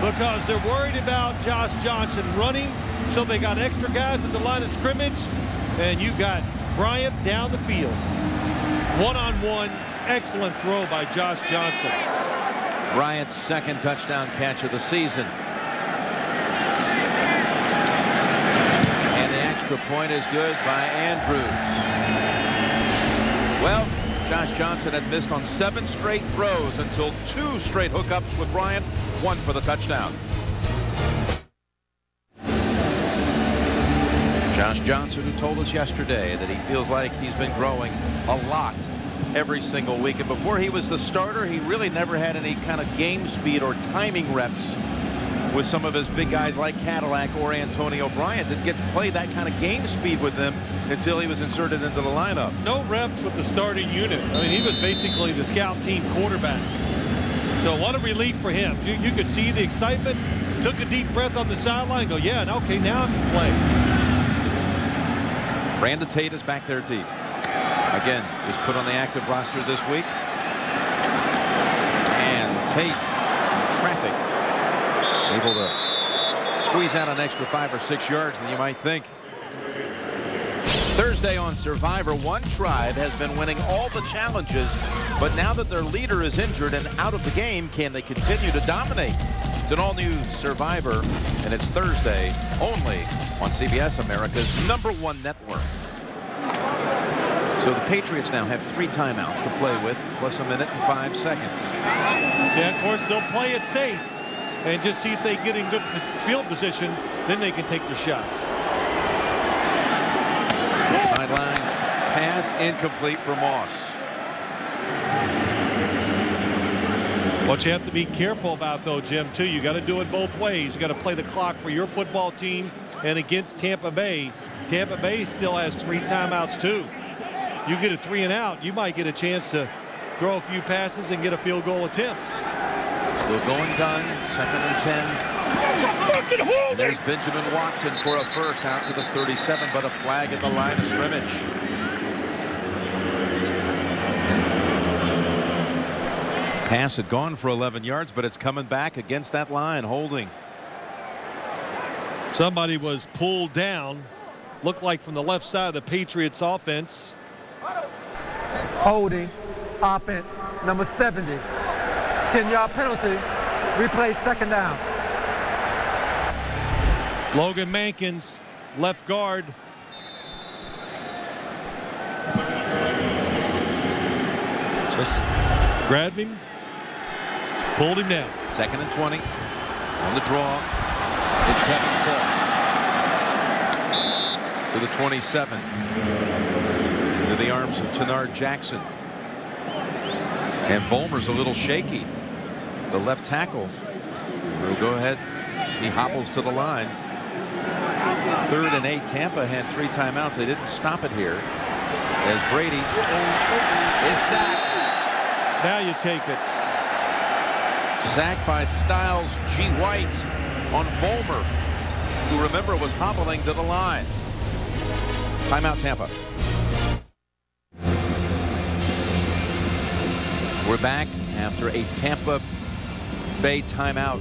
because they're worried about Josh Johnson running. So they got extra guys at the line of scrimmage, and you got Bryant down the field. One-on-one, excellent throw by Josh Johnson. Bryant's 2nd touchdown catch of the season. And the extra point is good by Andrews. Well, Josh Johnson had missed on 7 straight throws until 2 straight hookups with Bryant, 1 for the touchdown. Josh Johnson, who told us yesterday that he feels like he's been growing a lot every single week. And before he was the starter, he really never had any kind of game speed or timing reps with some of his big guys like Cadillac or Antonio Bryant. Didn't get to play that kind of game speed with them until he was inserted into the lineup. No reps with the starting unit. I mean, he was basically the scout team quarterback. So what a relief for him. You could see the excitement, took a deep breath on the sideline, go, yeah, and okay, now I can play. Brandon Tate is back there deep. Again, is put on the active roster this week. And Tate, in traffic, able to squeeze out an extra 5 or 6 yards than you might think. Thursday on Survivor, one tribe has been winning all the challenges, but now that their leader is injured and out of the game, can they continue to dominate? It's an all-new Survivor, and it's Thursday only on CBS, America's #1 network. So the Patriots now have 3 timeouts to play with, plus a minute and 5 seconds. Yeah, of course, they'll play it safe and just see if they get in good field position, then they can take their shots. Sideline pass incomplete for Moss. What you have to be careful about, though, Jim, too, you got to do it both ways. You got to play the clock for your football team and against Tampa Bay. Tampa Bay still has 3 timeouts, too. You get a 3 and out, you might get a chance to throw a few passes and get a field goal attempt. Still going gun, 2nd and 10. And there's Benjamin Watson for a first out to the 37, but a flag at the line of scrimmage. Pass had gone for 11 yards, but it's coming back against that line, holding. Somebody was pulled down, looked like from the left side of the Patriots offense. Holding, offense, number 70. 10-yard penalty, replay 2nd down. Logan Mankins, left guard. Just grabbed him, pulled him down. 2nd and 20 on the draw. It's Kevin Falk to the 27. Into the arms of Tenard Jackson. And Vollmer's a little shaky. The left tackle will go ahead. He hobbles to the line. 3rd and 8. Tampa had 3 timeouts. They didn't stop it here as Brady is sacked. Now you take it. Sacked by Styles G. White on Vollmer, who, remember, was hobbling to the line. Timeout, Tampa. We're back after a Tampa Bay timeout.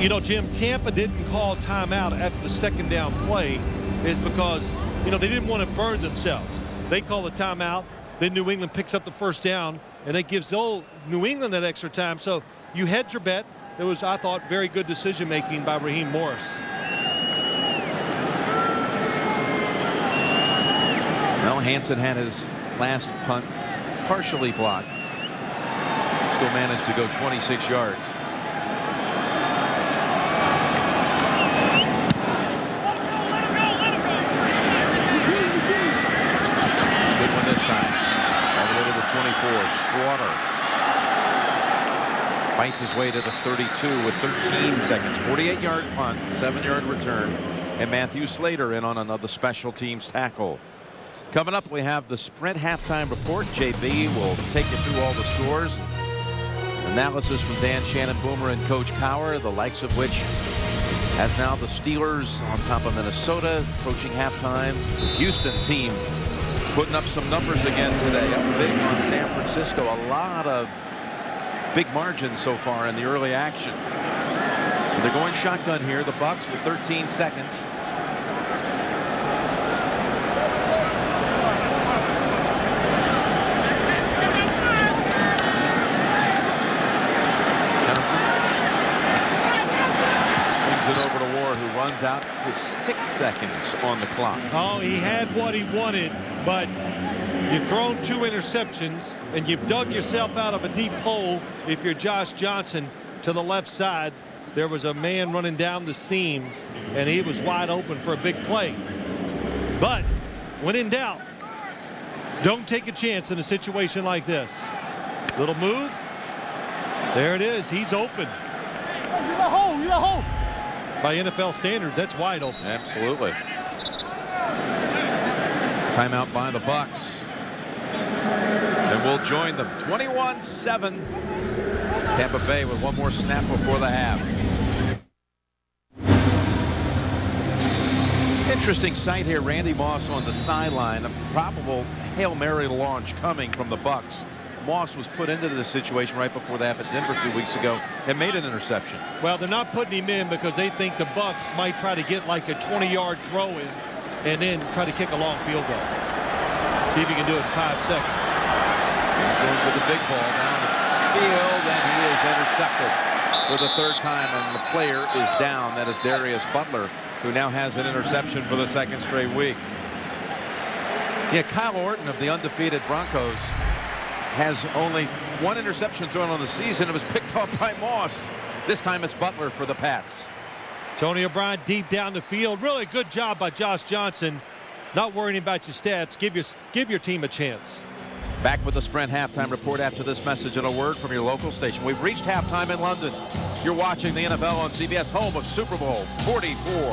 You know, Jim, Tampa didn't call timeout after the 2nd down play is because, you know, they didn't want to burn themselves. They call the timeout, then New England picks up the 1st down, and it gives New England that extra time. So you hedged your bet. It was, I thought, very good decision-making by Raheem Morris. Well, Hansen had his last punt partially blocked. Still managed to go 26 yards. Good one this time. All the way to the 24. Squatter fights his way to the 32 with 13 seconds. 48-yard punt, 7-yard return, and Matthew Slater in on another special teams tackle. Coming up, we have the Sprint halftime report. JB will take you through all the scores. Analysis from Dan Shannon, Boomer, and Coach Cowher, the likes of which has now the Steelers on top of Minnesota approaching halftime. The Houston team putting up some numbers again today, up big on San Francisco. A lot of big margins so far in the early action. They're going shotgun here, the Bucs, with 13 seconds. runs out with 6 seconds on the clock. Oh, he had what he wanted, but you've thrown 2 interceptions, and you've dug yourself out of a deep hole. If you're Josh Johnson to the left side, there was a man running down the seam, and he was wide open for a big play. But when in doubt, don't take a chance in a situation like this. Little move. There it is. He's open. You got hole. You got hole. By NFL standards, that's wide open. Absolutely. Timeout by the Bucs. And we'll join them. 21-7. Tampa Bay with one more snap before the half. Interesting sight here. Randy Moss on the sideline. A probable Hail Mary launch coming from the Bucs. Moss was put into this situation right before the half at Denver 2 weeks ago and made an interception. Well, they're not putting him in because they think the Bucs might try to get like a 20-yard throw in and then try to kick a long field goal. See if he can do it in 5 seconds. He's going for the big ball down the field, and he is intercepted for the 3rd time, and the player is down. That is Darius Butler, who now has an interception for the 2nd straight week. Yeah, Kyle Orton of the undefeated Broncos has only 1 interception thrown on the season. It was picked up by Moss. This time it's Butler for the Pats. Tony O'Brien deep down the field. Really good job by Josh Johnson. Not worrying about your stats. Give your team a chance. Back with the Sprint halftime report after this message and a word from your local station. We've reached halftime in London. You're watching the NFL on CBS, home of Super Bowl 44.